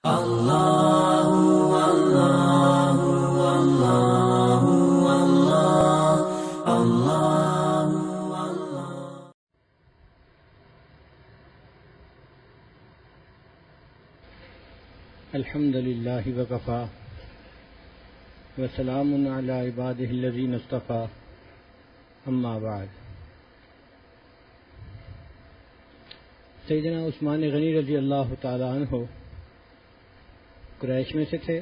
اللہ اللہ اللہ اللہ اللہ اللہ۔ الحمد للہ وکفی وسلام علی عبادہ الذین اصطفی، اما بعد۔ سیدنا عثمان غنی رضی اللہ تعالی عنہ قریش میں سے تھے،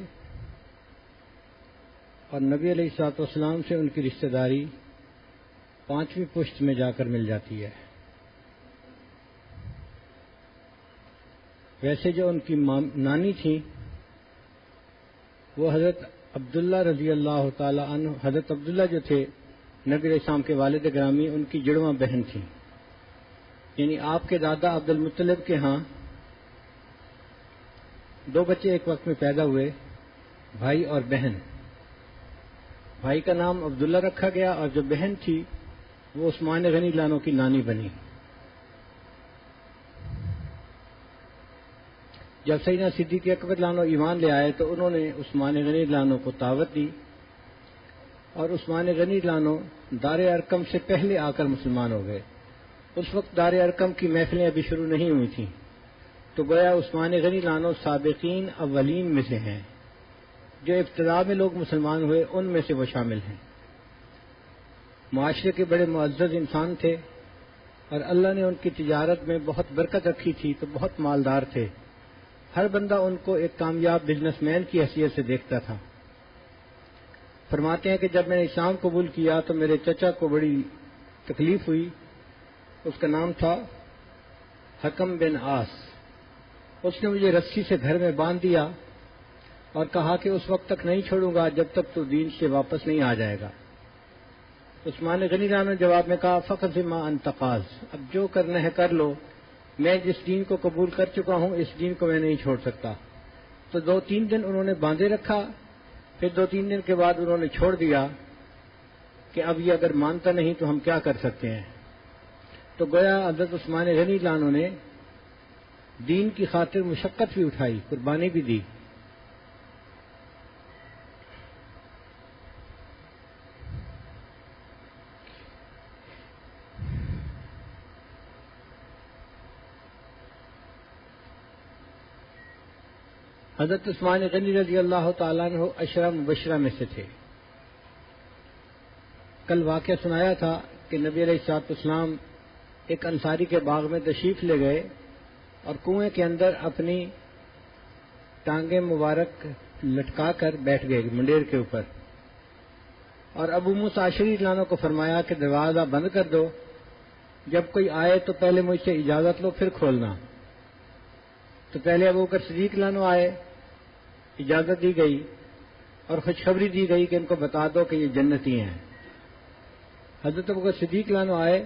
اور نبی علیہ الصلوۃ والسلام سے ان کی رشتہ داری 5ویں پشت میں جا کر مل جاتی ہے۔ ویسے جو ان کی نانی تھی وہ حضرت عبداللہ رضی اللہ تعالی عنہ، حضرت عبداللہ جو تھے نبی علیہ السلام کے والد گرامی، ان کی جڑواں بہن تھیں، یعنی آپ کے دادا عبد المطلب کے ہاں 2 بچے ایک وقت میں پیدا ہوئے، بھائی اور بہن۔ بھائی کا نام عبداللہ رکھا گیا، اور جو بہن تھی وہ عثمان غنی لانو کی نانی بنی۔ جب سیدنا صدیق اکبر لانو ایمان لے آئے تو انہوں نے عثمان غنی لانو کو دعوت دی، اور عثمان غنی لانو دار ارقم سے پہلے آ کر مسلمان ہو گئے۔ اس وقت دار ارقم کی محفلیں ابھی شروع نہیں ہوئی تھیں، تو گویا عثمان غنی لانو سابقین اولین میں سے ہیں، جو ابتدا میں لوگ مسلمان ہوئے ان میں سے وہ شامل ہیں۔ معاشرے کے بڑے معزز انسان تھے، اور اللہ نے ان کی تجارت میں بہت برکت رکھی تھی، تو بہت مالدار تھے۔ ہر بندہ ان کو ایک کامیاب بزنس مین کی حیثیت سے دیکھتا تھا۔ فرماتے ہیں کہ جب میں نے اسلام قبول کیا تو میرے چچا کو بڑی تکلیف ہوئی۔ اس کا نام تھا حکم بن عاص۔ اس نے مجھے رسی سے گھر میں باندھ دیا اور کہا کہ اس وقت تک نہیں چھوڑوں گا جب تک تو دین سے واپس نہیں آ جائے گا۔ عثمان غنی لانو نے جواب میں کہا فقط ما انت قاض، اب جو کرنا ہے کر لو، میں جس دین کو قبول کر چکا ہوں اس دین کو میں نہیں چھوڑ سکتا۔ تو 2-3 دن انہوں نے باندھے رکھا، پھر 2-3 دن کے بعد انہوں نے چھوڑ دیا کہ اب یہ اگر مانتا نہیں تو ہم کیا کر سکتے ہیں۔ تو گویا حضرت عثمان غنی لانو نے دین کی خاطر مشقت بھی اٹھائی، قربانی بھی دی۔ حضرت عثمان غنی رضی اللہ تعالیٰ عنہ عشرہ مبشرہ میں سے تھے۔ کل واقعہ سنایا تھا کہ نبی علیہ الصلوۃ والسلام ایک انصاری کے باغ میں تشریف لے گئے اور کنویں کے اندر اپنی ٹانگیں مبارک لٹکا کر بیٹھ گئے منڈیر کے اوپر، اور ابو موسیٰ اشعری رضی اللہ عنہ کو فرمایا کہ دروازہ بند کر دو، جب کوئی آئے تو پہلے مجھ سے اجازت لو پھر کھولنا۔ تو پہلے ابو بکر صدیق رضی اللہ عنہ آئے، اجازت دی گئی اور خوشخبری دی گئی کہ ان کو بتا دو کہ یہ جنتی ہیں۔ حضرت ابو بکر صدیق رضی اللہ عنہ آئے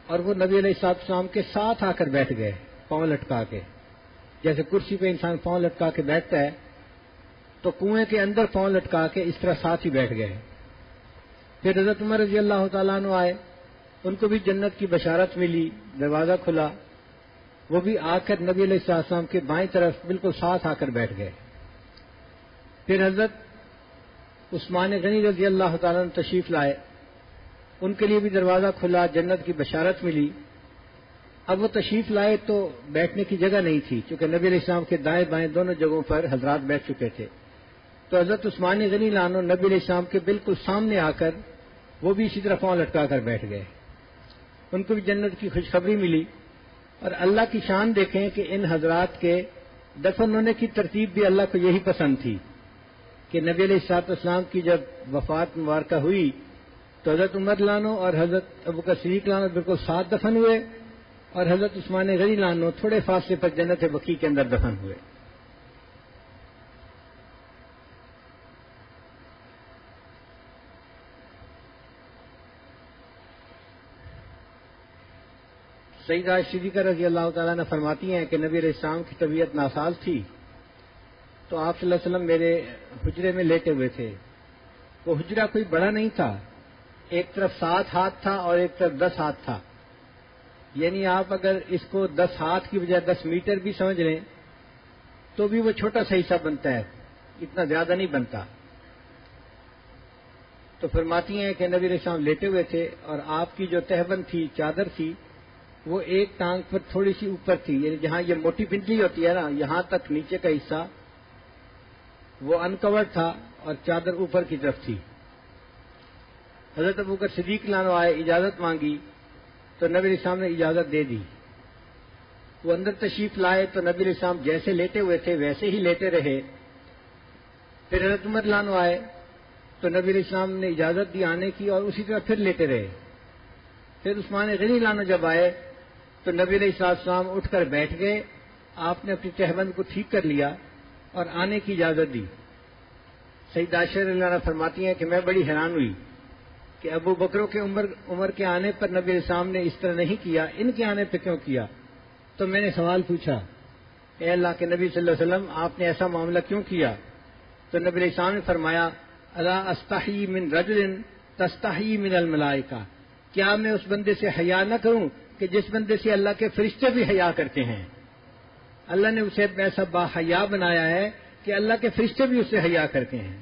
اور وہ نبی علیہ الصلوۃ والسلام کے ساتھ آ کر بیٹھ گئے، پاؤں لٹکا کے، جیسے کرسی پہ انسان پاؤں لٹکا کے بیٹھتا ہے، تو کنویں کے اندر پاؤں لٹکا کے اس طرح ساتھ ہی بیٹھ گئے۔ پھر حضرت عمر رضی اللہ تعالیٰ عنہ آئے، ان کو بھی جنت کی بشارت ملی، دروازہ کھلا، وہ بھی آ کر نبی علیہ الصلوۃ والسلام کے بائیں طرف بالکل ساتھ آ کر بیٹھ گئے۔ پھر حضرت عثمان غنی رضی اللہ تعالیٰ عنہ تشریف لائے، ان کے لیے بھی دروازہ کھلا، جنت کی بشارت ملی۔ اب وہ تشریف لائے تو بیٹھنے کی جگہ نہیں تھی، چونکہ نبی علیہ السلام کے دائیں بائیں دونوں جگہوں پر حضرات بیٹھ چکے تھے۔ تو حضرت عثمان غنی لانو نبی علیہ السلام کے بالکل سامنے آ کر وہ بھی اسی طرح پاؤں لٹکا کر بیٹھ گئے۔ ان کو بھی جنت کی خوشخبری ملی۔ اور اللہ کی شان دیکھیں کہ ان حضرات کے دفن ہونے کی ترتیب بھی اللہ کو یہی پسند تھی کہ نبی علیہ الصلوۃ والسلام کی جب وفات مبارکہ ہوئی تو حضرت عمر لانو اور حضرت ابو بکر صدیق لانو بالکل ساتھ دفن ہوئے، اور حضرت عثمان غنی لانو تھوڑے فاصلے پر جنت بقیع کے اندر دفن ہوئے۔ سیدہ صدیقہ رضی اللہ تعالیٰ نے فرماتی ہیں کہ نبی علیہ السلام کی طبیعت ناساز تھی، تو آپ صلی اللہ علیہ وسلم میرے حجرے میں لیٹے ہوئے تھے۔ وہ حجرہ کوئی بڑا نہیں تھا، ایک طرف 7 ہاتھ تھا اور ایک طرف 10 ہاتھ تھا، یعنی آپ اگر اس کو 10 ہاتھ کی بجائے 10 میٹر بھی سمجھ لیں تو بھی وہ چھوٹا سا حصہ بنتا ہے، اتنا زیادہ نہیں بنتا۔ تو فرماتی ہیں کہ نبی علیہ السلام لیٹے ہوئے تھے اور آپ کی جو تہبند تھی، چادر تھی، وہ ایک ٹانگ پر تھوڑی سی اوپر تھی، یعنی جہاں یہ موٹی پنڈلی ہوتی ہے نا، یہاں تک نیچے کا حصہ وہ انکورڈ تھا اور چادر اوپر کی طرف تھی۔ حضرت ابوبکر صدیق رضی اللہ عنہ آئے، اجازت مانگی تو نبی علیہ السلام نے اجازت دے دی۔ وہ اندر تشریف لائے تو نبی علیہ السلام جیسے لیٹے ہوئے تھے ویسے ہی لیٹے رہے۔ پھر حضرت عمر رضی اللہ عنہ آئے تو نبی علیہ السلام نے اجازت دی آنے کی اور اسی طرح پھر لیٹے رہے۔ پھر عثمان غنی رضی اللہ عنہ جب آئے تو نبی علیہ السلام اٹھ کر بیٹھ گئے، آپ نے اپنی تہبند کو ٹھیک کر لیا اور آنے کی اجازت دی۔ سیدہ عائشہ رضی اللہ عنہا فرماتی ہیں کہ میں بڑی حیران ہوئی کہ ابو بکروں کے عمر کے آنے پر نبی علیہ السلام نے اس طرح نہیں کیا، ان کے آنے پہ کیوں کیا؟ تو میں نے سوال پوچھا، اے اللہ کے نبی صلی اللہ علیہ وسلم، آپ نے ایسا معاملہ کیوں کیا؟ تو نبی علیہ السلام نے فرمایا، الا استحی من رجل تستحی من الملائکہ، کیا میں اس بندے سے حیا نہ کروں کہ جس بندے سے اللہ کے فرشتے بھی حیا کرتے ہیں؟ اللہ نے اسے ایسا با حیا بنایا ہے کہ اللہ کے فرشتے بھی اس سے حیا کرتے ہیں۔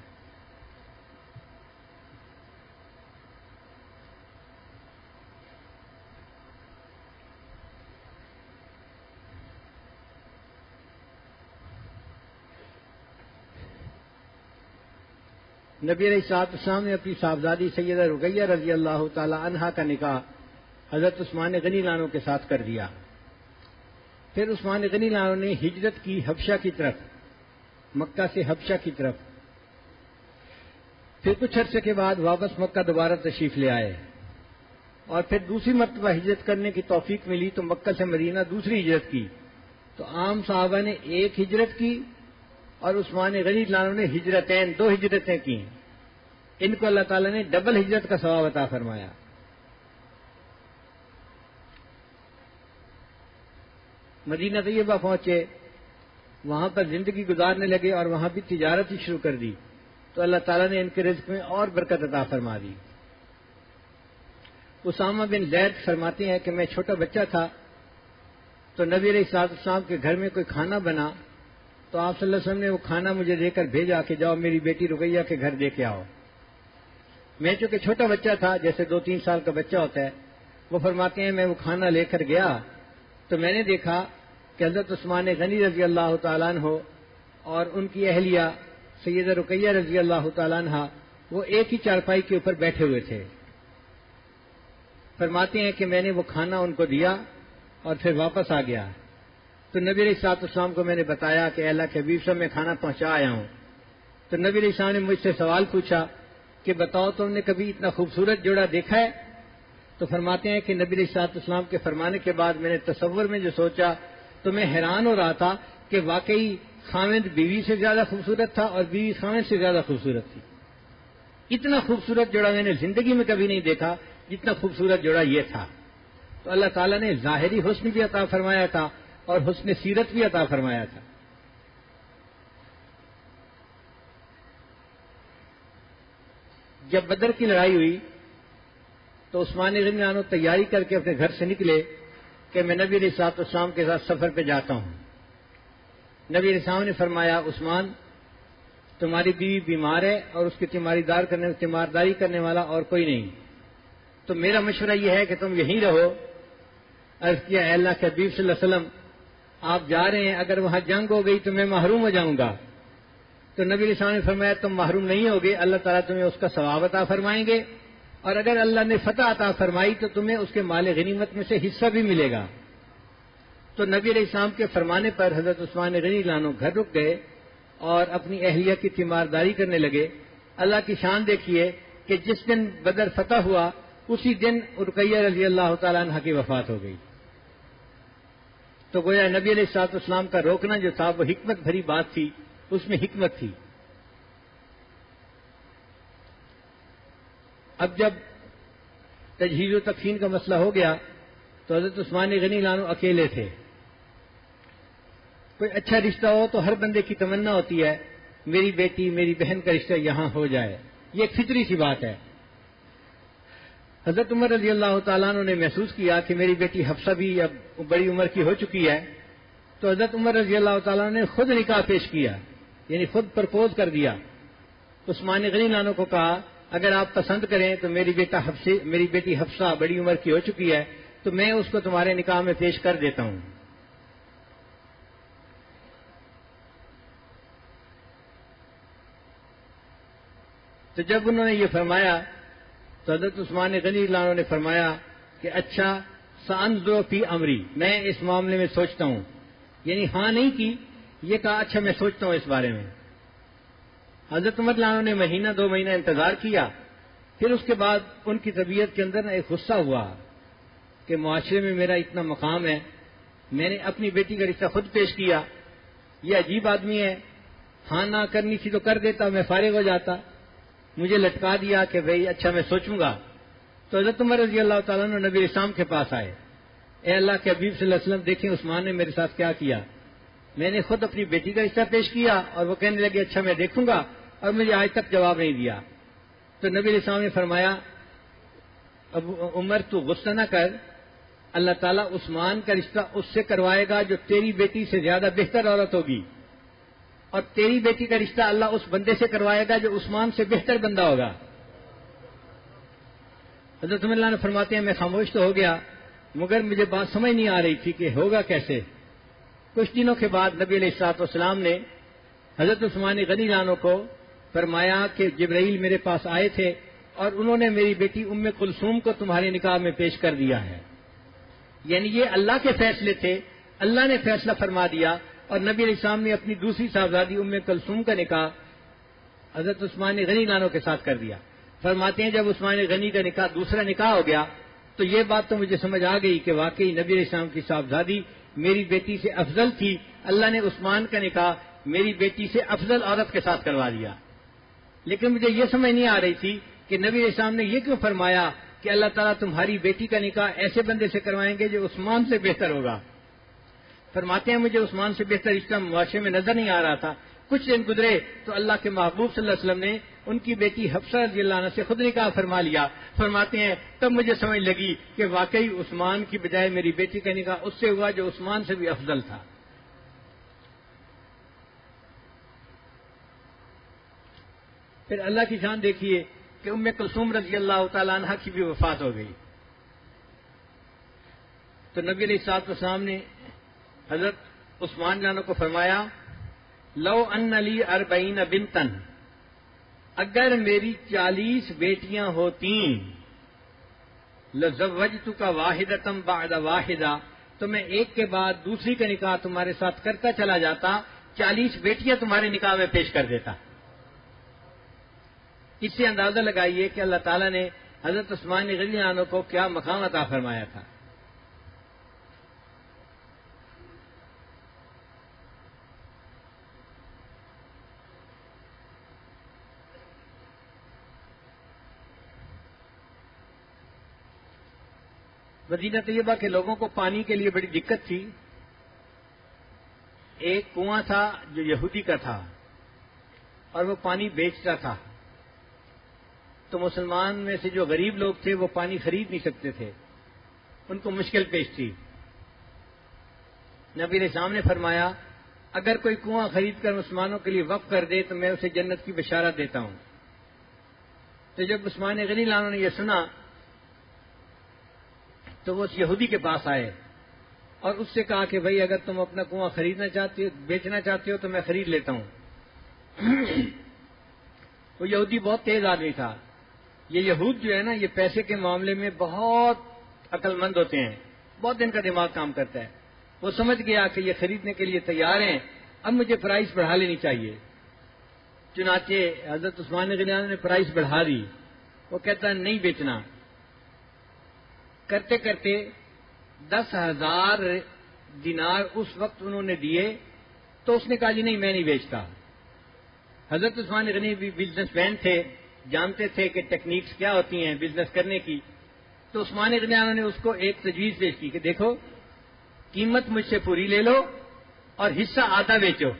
نبی علیہ السلام نے اپنی صاحبزادی سیدہ رقیہ رضی اللہ تعالی عنہا کا نکاح حضرت عثمان غنی رضی اللہ عنہ کے ساتھ کر دیا۔ پھر عثمان غنی رضی اللہ عنہ نے ہجرت کی حبشہ کی طرف، مکہ سے حبشہ کی طرف۔ پھر کچھ عرصے کے بعد واپس مکہ دوبارہ تشریف لے آئے اور پھر دوسری مرتبہ ہجرت کرنے کی توفیق ملی تو مکہ سے مدینہ دوسری ہجرت کی۔ تو عام صحابہ نے ایک ہجرت کی اور عثمان غنی رضی اللہ عنہ نے ہجرتین، 2 ہجرتیں کی۔ ان کو اللہ تعالیٰ نے ڈبل ہجرت کا ثواب عطا فرمایا۔ مدینہ طیبہ پہنچے، وہاں پر زندگی گزارنے لگے اور وہاں بھی تجارت ہی شروع کر دی، تو اللہ تعالیٰ نے ان کے رزق میں اور برکت عطا فرما دی۔ اسامہ بن زید فرماتے ہیں کہ میں چھوٹا بچہ تھا تو نبی علیہ السلام کے گھر میں کوئی کھانا بنا تو آپ صلی اللہ علیہ وسلم نے وہ کھانا مجھے دے کر بھیجا کہ جاؤ میری بیٹی رقیہ کے گھر دے کے آؤ۔ میں چونکہ چھوٹا بچہ تھا، جیسے 2-3 سال کا بچہ ہوتا ہے، وہ فرماتے ہیں میں وہ کھانا لے کر گیا تو میں نے دیکھا کہ حضرت عثمان غنی رضی اللہ تعالیٰ عنہ اور ان کی اہلیہ سیدہ رقیہ رضی اللہ تعالیٰ عنہ وہ ایک ہی چارپائی کے اوپر بیٹھے ہوئے تھے۔ فرماتے ہیں کہ میں نے وہ کھانا ان کو دیا اور پھر واپس آ گیا تو نبی علیہ السلام کو میں نے بتایا کہ اللہ کے حبیب صاحب میں کھانا پہنچا آیا ہوں۔ تو نبی علیہ السلام نے مجھ سے سوال پوچھا کہ بتاؤ تم نے کبھی اتنا خوبصورت جوڑا دیکھا ہے؟ تو فرماتے ہیں کہ نبی علیہ السلام کے فرمانے کے بعد میں نے تصور میں جو سوچا تو میں حیران ہو رہا تھا کہ واقعی خاوند بیوی سے زیادہ خوبصورت تھا اور بیوی خاوند سے زیادہ خوبصورت تھی۔ اتنا خوبصورت جوڑا میں نے زندگی میں کبھی نہیں دیکھا جتنا خوبصورت جوڑا یہ تھا۔ تو اللہ تعالیٰ نے ظاہری حسن بھی عطا فرمایا تھا اور حسن سیرت بھی عطا فرمایا تھا۔ جب بدر کی لڑائی ہوئی تو عثمان غنی عنہ تیاری کر کے اپنے گھر سے نکلے کہ میں نبی علیہ السلام کے ساتھ سفر پہ جاتا ہوں۔ نبی علیہ السلام نے فرمایا، عثمان تمہاری بیوی بیمار ہے اور اس کی تیمارداری کرنے والا اور کوئی نہیں، تو میرا مشورہ یہ ہے کہ تم یہیں رہو۔ عرض کیا، اے اللہ کے حبیب صلی اللہ علیہ وسلم آپ جا رہے ہیں، اگر وہاں جنگ ہو گئی تو میں محروم ہو جاؤں گا۔ تو نبی علیہ السلام نے فرمایا تم محروم نہیں ہوگے، اللہ تعالیٰ تمہیں اس کا ثواب عطا فرمائیں گے، اور اگر اللہ نے فتح عطا فرمائی تو تمہیں اس کے مال غنیمت میں سے حصہ بھی ملے گا۔ تو نبی علیہ السلام کے فرمانے پر حضرت عثمان غنی رضی اللہ عنہ گھر رک گئے اور اپنی اہلیہ کی تیمارداری کرنے لگے۔ اللہ کی شان دیکھیے کہ جس دن بدر فتح ہوا اسی دن رقیہ رضی اللہ تعالیٰ عنہ کی وفات ہو گئی۔ تو گویا نبی علیہ السلام کا روکنا جو تھا وہ حکمت بھری بات تھی، اس میں حکمت تھی۔ اب جب تجہیز و تکفین کا مسئلہ ہو گیا تو حضرت عثمان غنی رضی اللہ عنہ اکیلے تھے۔ کوئی اچھا رشتہ ہو تو ہر بندے کی تمنا ہوتی ہے میری بیٹی میری بہن کا رشتہ یہاں ہو جائے، یہ ایک فطری سی بات ہے۔ حضرت عمر رضی اللہ تعالیٰ عنہ نے محسوس کیا کہ میری بیٹی حفصہ بھی اب بڑی عمر کی ہو چکی ہے تو حضرت عمر رضی اللہ تعالیٰ نے خود نکاح پیش کیا، یعنی خود پرپوز کر دیا. عثمان غنی لانو کو کہا اگر آپ پسند کریں تو میری بیٹی حفصہ بڑی عمر کی ہو چکی ہے تو میں اس کو تمہارے نکاح میں پیش کر دیتا ہوں. تو جب انہوں نے یہ فرمایا تو حضرت عثمان غنی لانو نے فرمایا کہ اچھا سانظر فی امری، میں اس معاملے میں سوچتا ہوں. یعنی ہاں نہیں کی، یہ کہا اچھا میں سوچتا ہوں اس بارے میں. حضرت عمر لانو نے مہینہ 2 مہینہ انتظار کیا. پھر اس کے بعد ان کی طبیعت کے اندر ایک غصہ ہوا کہ معاشرے میں میرا اتنا مقام ہے، میں نے اپنی بیٹی کا رشتہ خود پیش کیا، یہ عجیب آدمی ہے، ہاں نہ کرنی تھی تو کر دیتا، میں فارغ ہو جاتا، مجھے لٹکا دیا کہ بھئی اچھا میں سوچوں گا. تو حضرت عمر رضی اللہ تعالیٰ عنہ نبی اسلام کے پاس آئے. اے اللہ کے حبیب صلی اللہ علیہ وسلم، دیکھیں عثمان نے میرے ساتھ کیا کیا، میں نے خود اپنی بیٹی کا رشتہ پیش کیا اور وہ کہنے لگے اچھا میں دیکھوں گا، اور مجھے آج تک جواب نہیں دیا. تو نبی علیہ السلام نے فرمایا اب عمر تو غصہ نہ کر، اللہ تعالیٰ عثمان کا رشتہ اس سے کروائے گا جو تیری بیٹی سے زیادہ بہتر عورت ہوگی، اور تیری بیٹی کا رشتہ اللہ اس بندے سے کروائے گا جو عثمان سے بہتر بندہ ہوگا. حضرت عمر اللہ نے فرماتے ہیں میں خاموش تو ہو گیا مگر مجھے بات سمجھ نہیں آ رہی تھی کہ ہوگا کیسے. کچھ دنوں کے بعد نبی علیہ الصلوۃ والسلام نے حضرت عثمان غنی لانو کو فرمایا کہ جبرائیل میرے پاس آئے تھے اور انہوں نے میری بیٹی ام کلثوم کو تمہارے نکاح میں پیش کر دیا ہے. یعنی یہ اللہ کے فیصلے تھے، اللہ نے فیصلہ فرما دیا، اور نبی علیہ السلام نے اپنی دوسری صاحبزادی ام کلثوم کا نکاح حضرت عثمان غنی لانو کے ساتھ کر دیا. فرماتے ہیں جب عثمان غنی کا نکاح دوسرا نکاح ہو گیا تو یہ بات تو مجھے سمجھ آ گئی کہ واقعی نبی علیہ السلام کی صاحبزادی میری بیٹی سے افضل تھی، اللہ نے عثمان کا نکاح میری بیٹی سے افضل عورت کے ساتھ کروا دیا. لیکن مجھے یہ سمجھ نہیں آ رہی تھی کہ نبی علیہ السلام نے یہ کیوں فرمایا کہ اللہ تعالیٰ تمہاری بیٹی کا نکاح ایسے بندے سے کروائیں گے جو عثمان سے بہتر ہوگا. فرماتے ہیں مجھے عثمان سے بہتر رشتہ معاشرے میں نظر نہیں آ رہا تھا. کچھ دن گزرے تو اللہ کے محبوب صلی اللہ علیہ وسلم نے ان کی بیٹی حفصہ رضی اللہ عنہ سے خود نکاح فرما لیا. فرماتے ہیں تب مجھے سمجھ لگی کہ واقعی عثمان کی بجائے میری بیٹی کا نکاح اس سے ہوا جو عثمان سے بھی افضل تھا. پھر اللہ کی شان دیکھیے کہ ام کلثوم رضی اللہ تعالیٰ عنہ کی بھی وفات ہو گئی. تو نبی علیہ الصلوۃ والسلام نے حضرت عثمان جانوں کو فرمایا لو ان لی 40 بنتن، اگر میری 40 بیٹیاں ہوتیں، لزوجتک واحدۃ بعد واحدہ، تو میں ایک کے بعد دوسری کا نکاح تمہارے ساتھ کرتا چلا جاتا، 40 بیٹیاں تمہارے نکاح میں پیش کر دیتا. اس سے اندازہ لگائیے کہ اللہ تعالیٰ نے حضرت عثمان غنی عنہ کو کیا مقام عطا فرمایا تھا. مدینہ طیبہ کے لوگوں کو پانی کے لیے بڑی دقت تھی. ایک کنواں تھا جو یہودی کا تھا اور وہ پانی بیچتا تھا. تو مسلمان میں سے جو غریب لوگ تھے وہ پانی خرید نہیں سکتے تھے، ان کو مشکل پیش تھی. نبی علیہ السلام نے فرمایا اگر کوئی کنواں خرید کر مسلمانوں کے لیے وقف کر دے تو میں اسے جنت کی بشارت دیتا ہوں. تو جب عثمان غنی لانو نے یہ سنا تو وہ اس یہودی کے پاس آئے اور اس سے کہا کہ بھائی اگر تم اپنا کنواں خریدنا چاہتے ہو، بیچنا چاہتے ہو تو میں خرید لیتا ہوں. وہ یہودی بہت تیز آدمی تھا. یہ یہود جو ہے نا یہ پیسے کے معاملے میں بہت عقل مند ہوتے ہیں، بہت ان کا دماغ کام کرتا ہے. وہ سمجھ گیا کہ یہ خریدنے کے لیے تیار ہیں، اب مجھے پرائز بڑھا لینی چاہیے. چنانچہ حضرت عثمان غنی نے پرائز بڑھا دی. وہ کہتا ہے نہیں بیچنا. کرتے کرتے 10,000 دینار اس وقت انہوں نے دیے تو اس نے کہا جی نہیں میں نہیں بیچتا. حضرت عثمان غنی بھی بزنس مین تھے، جانتے تھے کہ ٹیکنیکس کیا ہوتی ہیں بزنس کرنے کی. تو عثمان غنی نے اس کو ایک تجویز پیش کی کہ دیکھو قیمت مجھ سے پوری لے لو اور حصہ آدھا بیچو.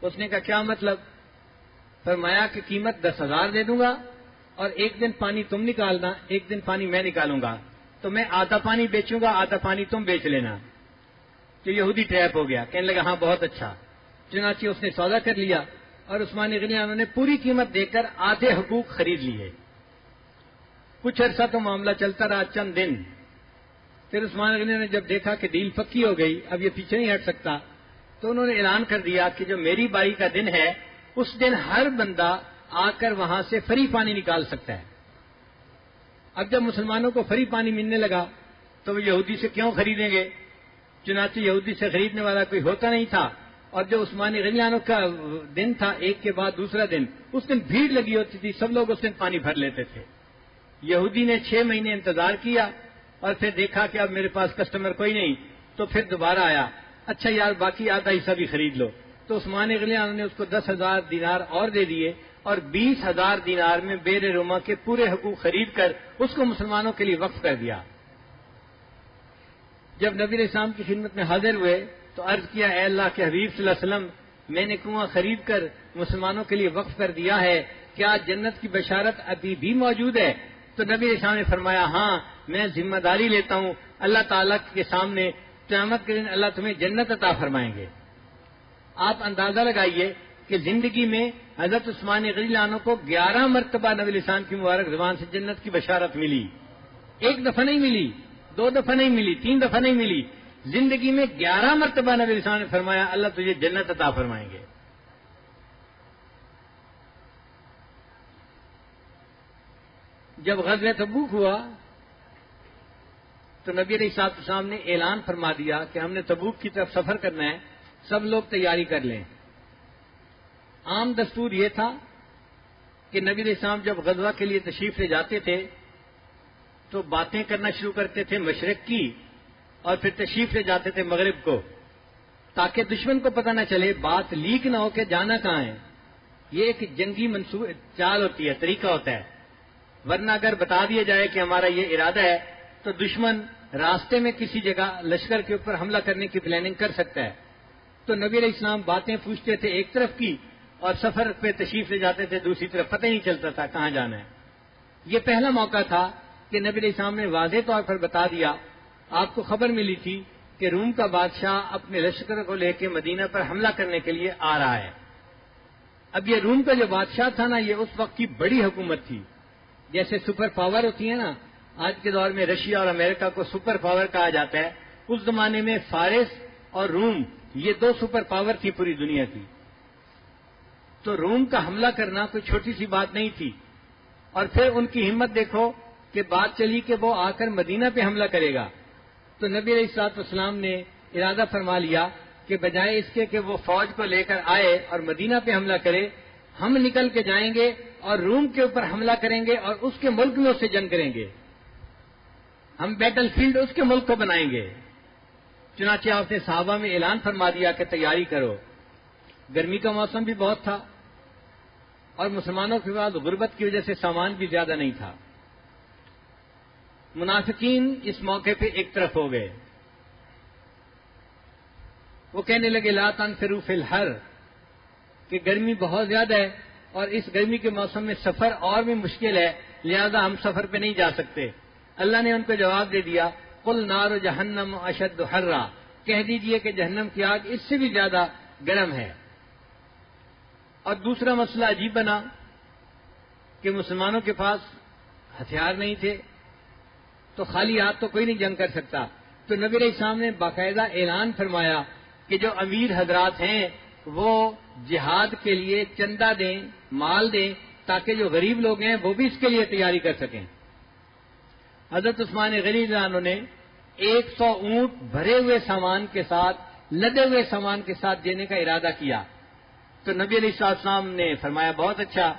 اس نے کہا کیا مطلب؟ فرمایا کہ قیمت 10,000 دے دوں گا اور ایک دن پانی تم نکالنا، ایک دن پانی میں نکالوں گا، تو میں آدھا پانی بیچوں گا، آدھا پانی تم بیچ لینا. کہ یہودی ٹریپ ہو گیا. کہنے لگا ہاں بہت اچھا. چنانچہ اس نے سودا کر لیا اور عثمان غنی عنہ نے پوری قیمت دے کر آدھے حقوق خرید لیے. کچھ عرصہ تو معاملہ چلتا رہا، چند دن. پھر عثمان غنی نے جب دیکھا کہ ڈیل پکی ہو گئی، اب یہ پیچھے نہیں ہٹ سکتا، تو انہوں نے اعلان کر دیا کہ جو میری باری کا دن ہے اس دن ہر بندہ آ کر وہاں سے فری پانی نکال سکتا ہے. اب جب مسلمانوں کو فری پانی ملنے لگا تو وہ یہودی سے کیوں خریدیں گے؟ چنانچہ یہودی سے خریدنے والا کوئی ہوتا نہیں تھا. اور جو عثمان غنی عنہ کا دن تھا، ایک کے بعد دوسرا دن، اس دن بھیڑ لگی ہوتی تھی، سب لوگ اس دن پانی بھر لیتے تھے. یہودی نے 6 مہینے انتظار کیا اور پھر دیکھا کہ اب میرے پاس کسٹمر کوئی نہیں، تو پھر دوبارہ آیا، اچھا یار باقی آدھا حصہ بھی خرید لو. تو عثمان غنی عنہ نے اس کو 10,000 دینار اور دے دیے اور 20,000 دینار میں بیر روما کے پورے حقوق خرید کر اس کو مسلمانوں کے لیے وقف کر دیا. جب نبی علیہ السلام کی خدمت میں حاضر ہوئے تو عرض کیا، اے اللہ کے حبیب صلی اللہ علیہ وسلم، میں نے کنواں خرید کر مسلمانوں کے لیے وقف کر دیا ہے، کیا جنت کی بشارت ابھی بھی موجود ہے؟ تو نبی علیہ السلام نے فرمایا، ہاں میں ذمہ داری لیتا ہوں، اللہ تعالیٰ کے سامنے قیامت کے دن اللہ تمہیں جنت عطا فرمائیں گے. آپ اندازہ لگائیے کہ زندگی میں حضرت عثمان غنی عنہ کو 11 مرتبہ نبی علیہ السلام کی مبارک زبان سے جنت کی بشارت ملی. ایک دفعہ نہیں ملی، 2 دفعہ نہیں ملی، 3 دفعہ نہیں ملی، زندگی میں 11 مرتبہ نبی علیہ السلام نے فرمایا اللہ تجھے جنت عطا فرمائیں گے. جب غزوہ تبوک ہوا تو نبی علیہ السلام نے اعلان فرما دیا کہ ہم نے تبوک کی طرف سفر کرنا ہے، سب لوگ تیاری کر لیں. عام دستور یہ تھا کہ نبی علیہ السلام جب غزوہ کے لیے تشریف لے جاتے تھے تو باتیں کرنا شروع کرتے تھے مشرق کی اور پھر تشریف لے جاتے تھے مغرب کو، تاکہ دشمن کو پتہ نہ چلے، بات لیک نہ ہو کہ جانا کہاں ہے. یہ ایک جنگی چال ہوتی ہے، طریقہ ہوتا ہے. ورنہ اگر بتا دیا جائے کہ ہمارا یہ ارادہ ہے تو دشمن راستے میں کسی جگہ لشکر کے اوپر حملہ کرنے کی پلاننگ کر سکتا ہے. تو نبی علیہ السلام باتیں پوچھتے تھے ایک طرف کی اور سفر پہ تشریف لے جاتے تھے دوسری طرف، پتہ ہی نہیں چلتا تھا کہاں جانا ہے. یہ پہلا موقع تھا کہ نبی علیہ السلام نے واضح طور پر بتا دیا. آپ کو خبر ملی تھی کہ روم کا بادشاہ اپنے لشکر کو لے کے مدینہ پر حملہ کرنے کے لیے آ رہا ہے. اب یہ روم کا جو بادشاہ تھا نا، یہ اس وقت کی بڑی حکومت تھی. جیسے سپر پاور ہوتی ہے نا، آج کے دور میں رشیا اور امریکہ کو سپر پاور کہا جاتا ہے، اس زمانے میں فارس اور روم یہ 2 سپر پاور تھی پوری دنیا کی. تو روم کا حملہ کرنا کوئی چھوٹی سی بات نہیں تھی. اور پھر ان کی ہمت دیکھو کہ بات چلی کہ وہ آ کر مدینہ پہ حملہ کرے گا. تو نبی علیہ الصلوۃ والسلام نے ارادہ فرما لیا کہ بجائے اس کے کہ وہ فوج کو لے کر آئے اور مدینہ پہ حملہ کرے، ہم نکل کے جائیں گے اور روم کے اوپر حملہ کریں گے اور اس کے ملک میں اس سے جنگ کریں گے. ہم بیٹل فیلڈ اس کے ملک کو بنائیں گے. چنانچہ آپ نے صحابہ میں اعلان فرما دیا کہ تیاری کرو. گرمی کا موسم بھی بہت تھا اور مسلمانوں کے بعد غربت کی وجہ سے سامان بھی زیادہ نہیں تھا. منافقین اس موقع پہ ایک طرف ہو گئے. وہ کہنے لگے لا تنفروا فی الحر، کہ گرمی بہت زیادہ ہے اور اس گرمی کے موسم میں سفر اور بھی مشکل ہے، لہذا ہم سفر پہ نہیں جا سکتے. اللہ نے ان کو جواب دے دیا قل نار جہنم اشد حرا، کہہ دیجئے کہ جہنم کی آگ اس سے بھی زیادہ گرم ہے. اور دوسرا مسئلہ عجیب بنا کہ مسلمانوں کے پاس ہتھیار نہیں تھے، تو خالی ہاتھ تو کوئی نہیں جنگ کر سکتا. تو نبی علیہ السلام نے باقاعدہ اعلان فرمایا کہ جو امیر حضرات ہیں وہ جہاد کے لیے چندہ دیں، مال دیں، تاکہ جو غریب لوگ ہیں وہ بھی اس کے لیے تیاری کر سکیں. حضرت عثمان غنی رضی اللہ عنہ نے 100 اونٹ بھرے ہوئے سامان کے ساتھ، لدے ہوئے سامان کے ساتھ دینے کا ارادہ کیا. تو نبی علیہ السلام نے فرمایا بہت اچھا.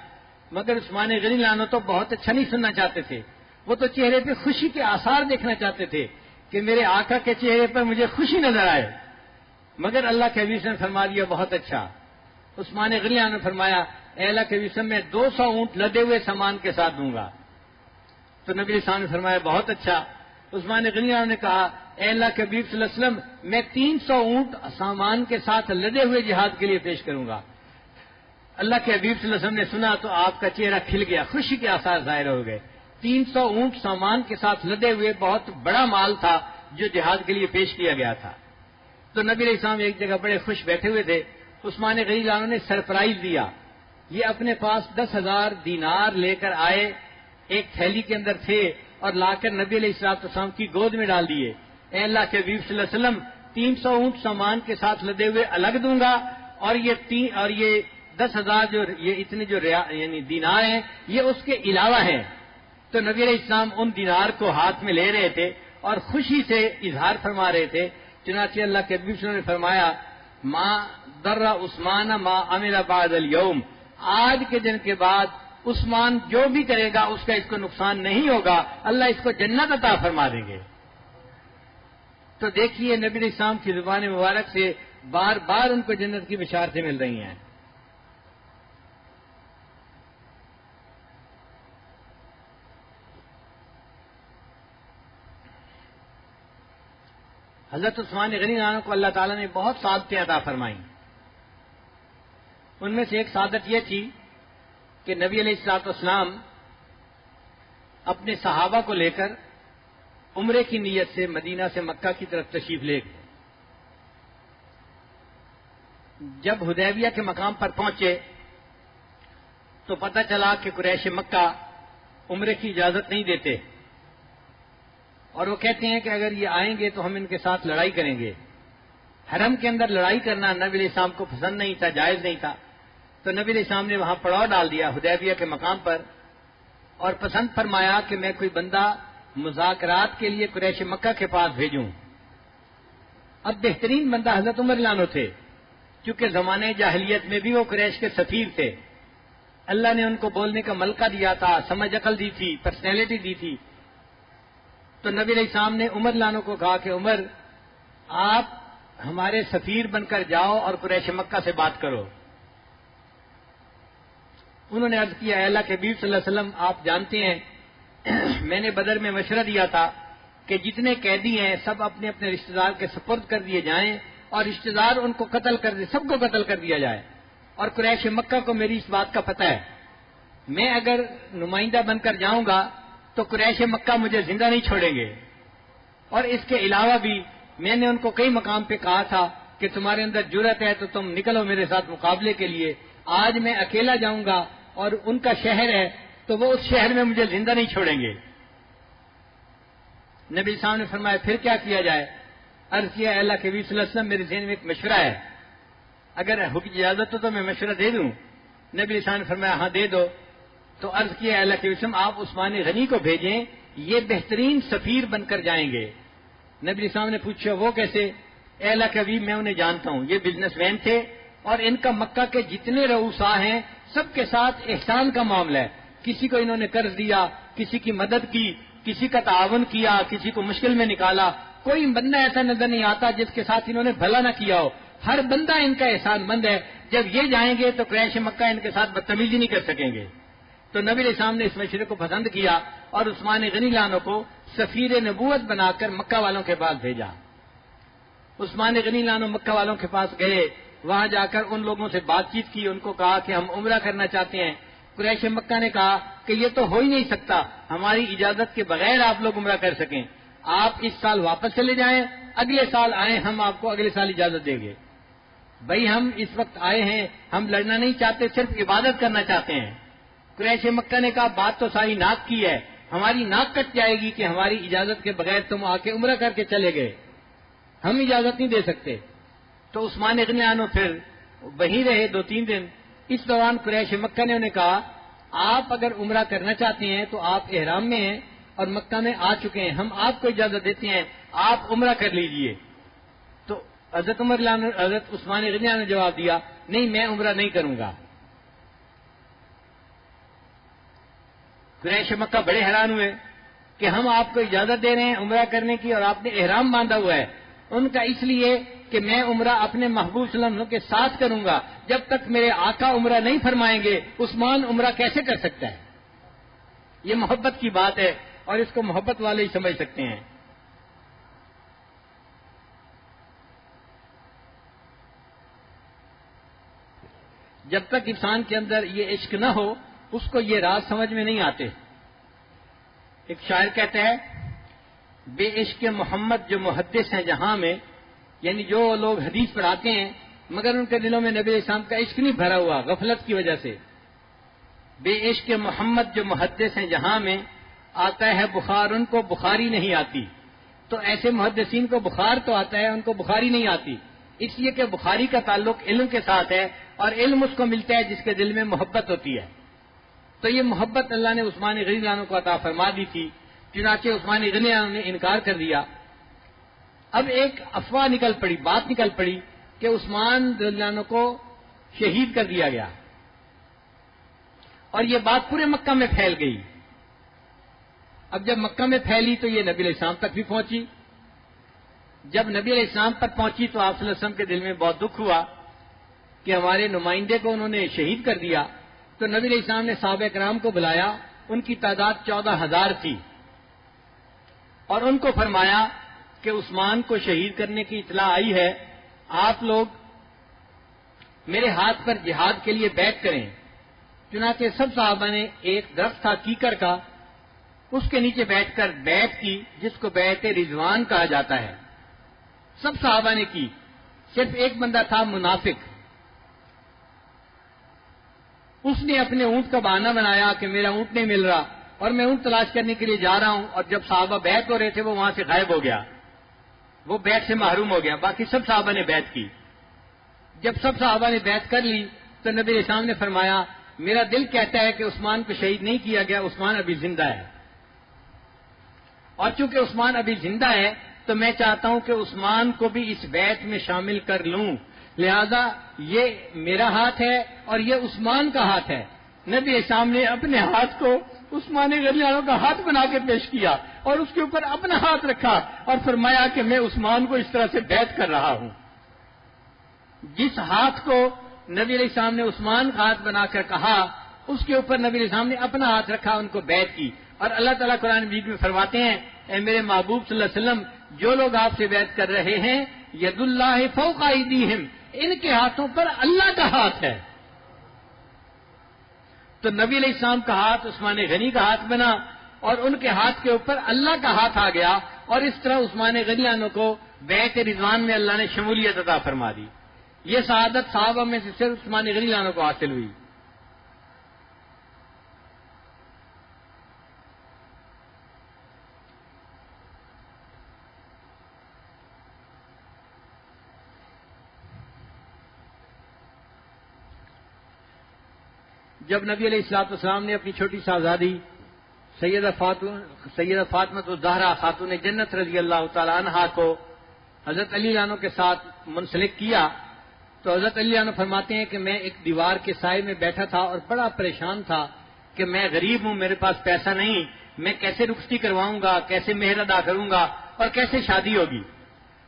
مگر عثمان غنی رضی اللہ عنہ تو بہت اچھا نہیں سننا چاہتے تھے. وہ تو چہرے پہ خوشی کے آثار دیکھنا چاہتے تھے کہ میرے آقا کے چہرے پر مجھے خوشی نظر آئے. مگر اللہ کے حبیب نے فرما دیا بہت اچھا. عثمان غنی نے فرمایا اے اللہ کے حبیب میں 200 اونٹ لدے ہوئے سامان کے ساتھ دوں گا. تو نبی علیہ السلام نے فرمایا بہت اچھا. عثمان غنی نے کہا اے اللہ کے حبیب صلی اللہ علیہ وسلم میں 300 اونٹ سامان کے ساتھ لدے ہوئے جہاد کے لیے پیش کروں گا. اللہ کے حبیب صلی اللہ علیہ وسلم نے سنا تو آپ کا چہرہ کھل گیا، خوشی کے آثار ظاہر ہو گئے. 300 اونٹ سامان کے ساتھ لدے ہوئے بہت بڑا مال تھا جو جہاد کے لیے پیش کیا گیا تھا. تو نبی علیہ السلام ایک جگہ بڑے خوش بیٹھے ہوئے تھے. عثمان غنی رضی اللہ عنہ نے سرپرائز دیا. یہ اپنے پاس 10,000 دینار لے کر آئے، ایک تھیلی کے اندر تھے، اور لا کر نبی علیہ السلام کی گود میں ڈال دیے. اے اللہ کے حبیب صلی اللہ علیہ وسلم، 300 اونٹ سامان کے ساتھ لدے ہوئے الگ دوں گا، اور یہ 10,000 جو یہ اتنے جو یعنی دینار ہیں یہ اس کے علاوہ ہیں. تو نبی علیہ السلام ان دینار کو ہاتھ میں لے رہے تھے اور خوشی سے اظہار فرما رہے تھے. چنانچہ اللہ کے حبیب صلی اللہ علیہ وسلم نے فرمایا ما در عثمان ما عمل بعد اليوم، آج کے دن کے بعد عثمان جو بھی کرے گا اس کا اس کو نقصان نہیں ہوگا، اللہ اس کو جنت عطا فرما دیں گے. تو دیکھیے نبی علیہ السلام کی زبان مبارک سے بار بار ان کو جنت کی بشارتیں مل رہی ہیں. حضرت عثمان غنی عنہ کو اللہ تعالیٰ نے بہت سعادتیں عطا فرمائیں. ان میں سے ایک سعادت یہ تھی کہ نبی علیہ الصلوۃ والسلام اپنے صحابہ کو لے کر عمرے کی نیت سے مدینہ سے مکہ کی طرف تشریف لے گئے. جب حدیبیہ کے مقام پر پہنچے تو پتہ چلا کہ قریش مکہ عمرے کی اجازت نہیں دیتے، اور وہ کہتے ہیں کہ اگر یہ آئیں گے تو ہم ان کے ساتھ لڑائی کریں گے. حرم کے اندر لڑائی کرنا نبی علیہ السلام کو پسند نہیں تھا، جائز نہیں تھا. تو نبی علیہ السلام نے وہاں پڑاؤ ڈال دیا حدیبیہ کے مقام پر، اور پسند فرمایا کہ میں کوئی بندہ مذاکرات کے لیے قریش مکہ کے پاس بھیجوں. اب بہترین بندہ حضرت عمر رضی اللہ عنہ تھے، چونکہ زمانے جاہلیت میں بھی وہ قریش کے سفیر تھے. اللہ نے ان کو بولنے کا ملکہ دیا تھا، سمجھ عقل دی تھی، پرسنالٹی دی تھی. تو نبی علیہ السلام نے عمر رضی اللہ عنہ کو کہا کہ عمر، آپ ہمارے سفیر بن کر جاؤ اور قریش مکہ سے بات کرو. انہوں نے عرض کیا، اے اللہ کے حبیب صلی اللہ علیہ وسلم، آپ جانتے ہیں میں نے بدر میں مشورہ دیا تھا کہ جتنے قیدی ہیں سب اپنے اپنے رشتہ دار کے سپرد کر دیے جائیں، اور رشتہ دار ان کو قتل کر دے، سب کو قتل کر دیا جائے. اور قریش مکہ کو میری اس بات کا پتہ ہے، میں اگر نمائندہ بن کر جاؤں گا تو قریش مکہ مجھے زندہ نہیں چھوڑیں گے. اور اس کے علاوہ بھی میں نے ان کو کئی مقام پہ کہا تھا کہ تمہارے اندر جرأت ہے تو تم نکلو میرے ساتھ مقابلے کے لیے. آج میں اکیلا جاؤں گا اور ان کا شہر ہے تو وہ اس شہر میں مجھے زندہ نہیں چھوڑیں گے. نبی صاحب نے فرمایا پھر کیا کیا جائے؟ عرض کیا، اللہ کے نبی صلی اللہ علیہ وسلم، میرے ذہن میں ایک مشورہ ہے، اگر اجازت ہو تو میں مشورہ دے دوں. نبی صاحب نے فرمایا ہاں دے دو. تو عرض کیا، اللہ کے وسلم آپ عثمان غنی کو بھیجیں، یہ بہترین سفیر بن کر جائیں گے. نبی صاحب نے پوچھا وہ کیسے؟ اے اللہ کے حبیب، میں انہیں جانتا ہوں، یہ بزنس مین تھے اور ان کا مکہ کے جتنے رؤساء ہیں سب کے ساتھ احسان کا معاملہ ہے. کسی کو انہوں نے قرض دیا، کسی کی مدد کی، کسی کا تعاون کیا، کسی کو مشکل میں نکالا. کوئی بندہ ایسا نظر نہیں آتا جس کے ساتھ انہوں نے بھلا نہ کیا ہو. ہر بندہ ان کا احسان مند ہے. جب یہ جائیں گے تو قریش مکہ ان کے ساتھ بدتمیزی نہیں کر سکیں گے. تو نبی علیہ السلام نے اس مشورے کو پسند کیا اور عثمان غنی عنہ کو سفیر نبوت بنا کر مکہ والوں کے پاس بھیجا. عثمان غنی عنہ مکہ والوں کے پاس گئے، وہاں جا کر ان لوگوں سے بات چیت کی، ان کو کہا کہ ہم عمرہ کرنا چاہتے ہیں. قریش مکہ نے کہا کہ یہ تو ہو ہی نہیں سکتا، ہماری اجازت کے بغیر آپ لوگ عمرہ کر سکیں. آپ اس سال واپس چلے جائیں، اگلے سال آئیں، ہم آپ کو اگلے سال اجازت دیں گے. بھائی ہم اس وقت آئے ہیں، ہم لڑنا نہیں چاہتے، صرف عبادت کرنا چاہتے ہیں. قریش مکہ نے کہا بات تو ساری ناک کی ہے، ہماری ناک کٹ جائے گی کہ ہماری اجازت کے بغیر تم آ کے عمرہ کر کے چلے گئے، ہم اجازت نہیں دے سکتے. تو عثمان غنی عنہ پھر وہیں رہے 2-3 دن. اس دوران قریش مکہ نے انہیں کہا آپ اگر عمرہ کرنا چاہتے ہیں تو آپ احرام میں ہیں اور مکہ میں آ چکے ہیں، ہم آپ کو اجازت دیتے ہیں، آپ عمرہ کر لیجئے. تو حضرت عثمان غنی عنہ نے جواب دیا نہیں، میں عمرہ نہیں کروں گا. قریش مکہ بڑے حیران ہوئے کہ ہم آپ کو اجازت دے رہے ہیں عمرہ کرنے کی اور آپ نے احرام باندھا ہوا ہے. ان کا اس لیے کہ میں عمرہ اپنے محبوب صلی اللہ علیہ وسلم کے ساتھ کروں گا، جب تک میرے آقا عمرہ نہیں فرمائیں گے عثمان عمرہ کیسے کر سکتا ہے؟ یہ محبت کی بات ہے اور اس کو محبت والے ہی سمجھ سکتے ہیں. جب تک انسان کے اندر یہ عشق نہ ہو اس کو یہ راز سمجھ میں نہیں آتے. ایک شاعر کہتا ہے بے عشق محمد جو محدث ہیں جہاں میں، یعنی جو لوگ حدیث پڑھاتے ہیں مگر ان کے دلوں میں نبی علیہ السلام کا عشق نہیں بھرا ہوا غفلت کی وجہ سے، بے عشق محمد جو محدث ہیں جہاں میں آتا ہے بخار ان کو بخاری نہیں آتی، تو ایسے محدثین کو بخار تو آتا ہے ان کو بخاری نہیں آتی، اس لیے کہ بخاری کا تعلق علم کے ساتھ ہے اور علم اس کو ملتا ہے جس کے دل میں محبت ہوتی ہے۔ تو یہ محبت اللہ نے عثمان غنی رضی اللہ عنہ کو عطا فرما دی تھی، چنانچہ عثمان غنی رضی اللہ عنہ نے انکار کر دیا۔ اب ایک افواہ نکل پڑی، بات نکل پڑی کہ عثمان رضی اللہ عنہ کو شہید کر دیا گیا، اور یہ بات پورے مکہ میں پھیل گئی۔ اب جب مکہ میں پھیلی تو یہ نبی علیہ السلام تک بھی پہنچی۔ جب نبی علیہ السلام تک پہنچی تو آپ صلی اللہ علیہ وسلم کے دل میں بہت دکھ ہوا کہ ہمارے نمائندے کو انہوں نے شہید کر دیا۔ تو نبی علیہ السلام نے صحابہ کرام کو بلایا، ان کی تعداد 14,000 تھی، اور ان کو فرمایا کہ عثمان کو شہید کرنے کی اطلاع آئی ہے، آپ لوگ میرے ہاتھ پر جہاد کے لیے بیعت کریں۔ چنانچہ سب صحابہ نے ایک درخت تھا کیکر کا، اس کے نیچے بیٹھ کر بیعت کی، جس کو بیعت رضوان کہا جاتا ہے۔ سب صحابہ نے کی، صرف ایک بندہ تھا منافق، اس نے اپنے اونٹ کا بہانہ بنایا کہ میرا اونٹ نہیں مل رہا اور میں اونٹ تلاش کرنے کے لیے جا رہا ہوں، اور جب صحابہ بیعت ہو رہے تھے وہ وہاں سے غائب ہو گیا، وہ بیعت سے محروم ہو گیا۔ باقی سب صحابہ نے بیعت کی۔ جب سب صحابہ نے بیعت کر لی تو نبی علیہ السلام نے فرمایا میرا دل کہتا ہے کہ عثمان کو شہید نہیں کیا گیا، عثمان ابھی زندہ ہے، اور چونکہ عثمان ابھی زندہ ہے تو میں چاہتا ہوں کہ عثمان کو بھی اس بیعت میں شامل کر لوں، لہذا یہ میرا ہاتھ ہے اور یہ عثمان کا ہاتھ ہے۔ نبی السلام نے اپنے ہاتھ کو عثمان غنی رضی اللہ عنہ کا ہاتھ بنا کے پیش کیا اور اس کے اوپر اپنا ہاتھ رکھا اور فرمایا کہ میں عثمان کو اس طرح سے بیعت کر رہا ہوں۔ جس ہاتھ کو نبی علیہ السلام نے عثمان کا ہاتھ بنا کر کہا، اس کے اوپر نبی علیہ السلام نے اپنا ہاتھ رکھا، ان کو بیعت کی۔ اور اللہ تعالیٰ قرآن مجید میں فرماتے ہیں اے میرے محبوب صلی اللہ علیہ وسلم، جو لوگ آپ سے بیعت کر رہے ہیں ید اللہ فوق ایدیہم، ان کے ہاتھوں پر اللہ کا ہاتھ ہے۔ تو نبی علیہ السلام کا ہاتھ عثمان غنی کا ہاتھ بنا اور ان کے ہاتھ کے اوپر اللہ کا ہاتھ آ گیا، اور اس طرح عثمان غنی عنہ کو بیعت رضوان میں اللہ نے شمولیت عطا فرما دی۔ یہ سعادت صحابہ میں سے صرف عثمان غنی عنہ کو حاصل ہوئی۔ جب نبی علیہ الصلوۃ والسلام نے اپنی چھوٹی صاحبزادی سیدہ فاطمہ الزہرا خاتون جنت رضی اللہ تعالی عنہا کو حضرت علی عنہ کے ساتھ منسلک کیا تو حضرت علی عنہ فرماتے ہیں کہ میں ایک دیوار کے سائے میں بیٹھا تھا اور بڑا پریشان تھا کہ میں غریب ہوں، میرے پاس پیسہ نہیں، میں کیسے رخصتی کرواؤں گا، کیسے مہر ادا کروں گا اور کیسے شادی ہوگی۔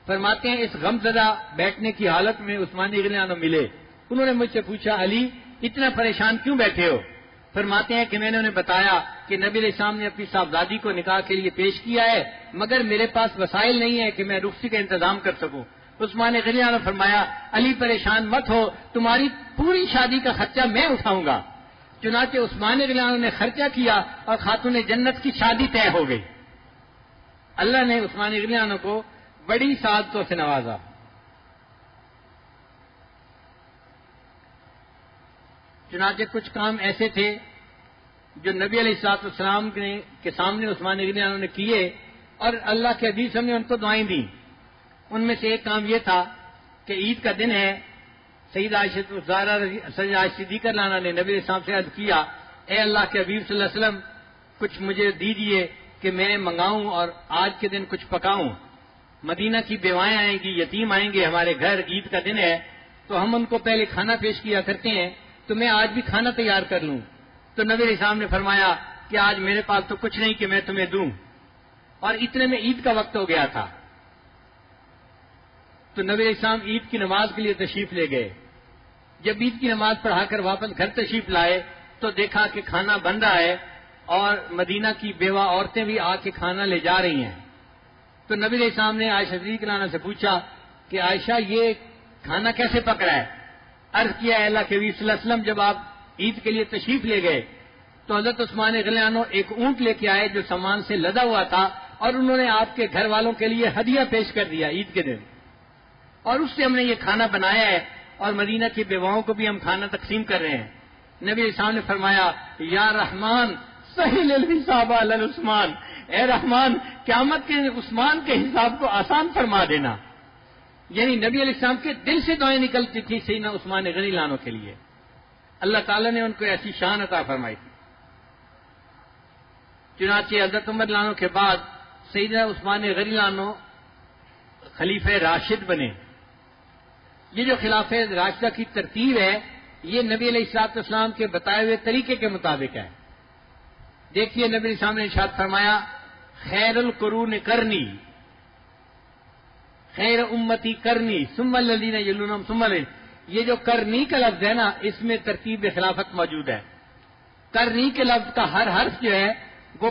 فرماتے ہیں اس غم زدہ بیٹھنے کی حالت میں عثمان غنی عنہ ملے، انہوں نے مجھ سے پوچھا علی اتنا پریشان کیوں بیٹھے ہو؟ فرماتے ہیں کہ میں نے انہیں بتایا کہ نبی علیہ السلام نے اپنی صاحبزادی کو نکاح کے لیے پیش کیا ہے، مگر میرے پاس وسائل نہیں ہے کہ میں رخصتی کا انتظام کر سکوں۔ عثمان غنی عنہ نے فرمایا علی پریشان مت ہو، تمہاری پوری شادی کا خرچہ میں اٹھاؤں گا۔ چنانچہ عثمان غنی عنہ نے خرچہ کیا اور خاتون جنت کی شادی طے ہو گئی۔ اللہ نے عثمان غنی عنہ کو بڑی سعادتوں سے نوازا۔ چنانچہ کچھ کام ایسے تھے جو نبی علیہ الصلوۃ والسلام کے سامنے عثمان غنی عنہ نے کیے اور اللہ کے حبیب صلی اللہ علیہ وسلم نے ان کو دعائیں دیں۔ ان میں سے ایک کام یہ تھا کہ عید کا دن ہے، سیدہ عائشہ صدیقہ عنہا نے نبی علیہ السلام سے عرض کیا اے اللہ کے حبیب صلی اللہ علیہ وسلم کچھ مجھے دیجیے کہ میں منگاؤں اور آج کے دن کچھ پکاؤں۔ مدینہ کی بیوائیں آئیں گی، یتیم آئیں گے ہمارے گھر، عید کا دن ہے تو ہم ان کو پہلے کھانا پیش کیا کرتے ہیں، تو میں آج بھی کھانا تیار کر لوں۔ تو نبی علیہ السلام نے فرمایا کہ آج میرے پاس تو کچھ نہیں کہ میں تمہیں دوں، اور اتنے میں عید کا وقت ہو گیا تھا۔ تو نبی علیہ السلام عید کی نماز کے لیے تشریف لے گئے۔ جب عید کی نماز پڑھا کر واپس گھر تشریف لائے تو دیکھا کہ کھانا بن رہا ہے اور مدینہ کی بیوہ عورتیں بھی آ کے کھانا لے جا رہی ہیں۔ تو نبی علیہ السلام نے عائشہ صدیقہ عنہا سے پوچھا کہ عائشہ یہ کھانا کیسے پک رہا ہے؟ عرض کیا ہے اللہ کے نبی صلی اللہ علیہ وسلم جب آپ عید کے لیے تشریف لے گئے تو حضرت عثمان غنی عنہ ایک اونٹ لے کے آئے جو سامان سے لدا ہوا تھا، اور انہوں نے آپ کے گھر والوں کے لیے ہدیہ پیش کر دیا عید کے دن۔ اور اس سے ہم نے یہ کھانا بنایا ہے اور مدینہ کی بیواؤں کو بھی ہم کھانا تقسیم کر رہے ہیں. نبی علیہ السلام نے فرمایا یا رحمان سہل الحساب علی عثمان، اے رحمان قیامت کے عثمان کے حساب کو آسان فرما دینا. یعنی نبی علیہ السلام کے دل سے دعائیں نکلتی تھی سیدنا عثمان غنی لانو کے لیے. اللہ تعالیٰ نے ان کو ایسی شان عطا فرمائی تھی. چنانچہ حضرت عمر لانو کے بعد سیدنا عثمان غنی لانو خلیفہ راشد بنے. یہ جو خلافہ راشدہ کی ترتیب ہے یہ نبی علیہ الصلوۃ والسلام کے بتائے ہوئے طریقے کے مطابق ہے. دیکھیے نبی علیہ السلام نے ارشاد فرمایا خیر القرون کرنی، خیر امتی کرنی ثم الذین یلونہم ثم الذین. یہ جو کرنی کا لفظ ہے نا اس میں ترتیب خلافت موجود ہے. کرنی کے لفظ کا ہر حرف جو ہے وہ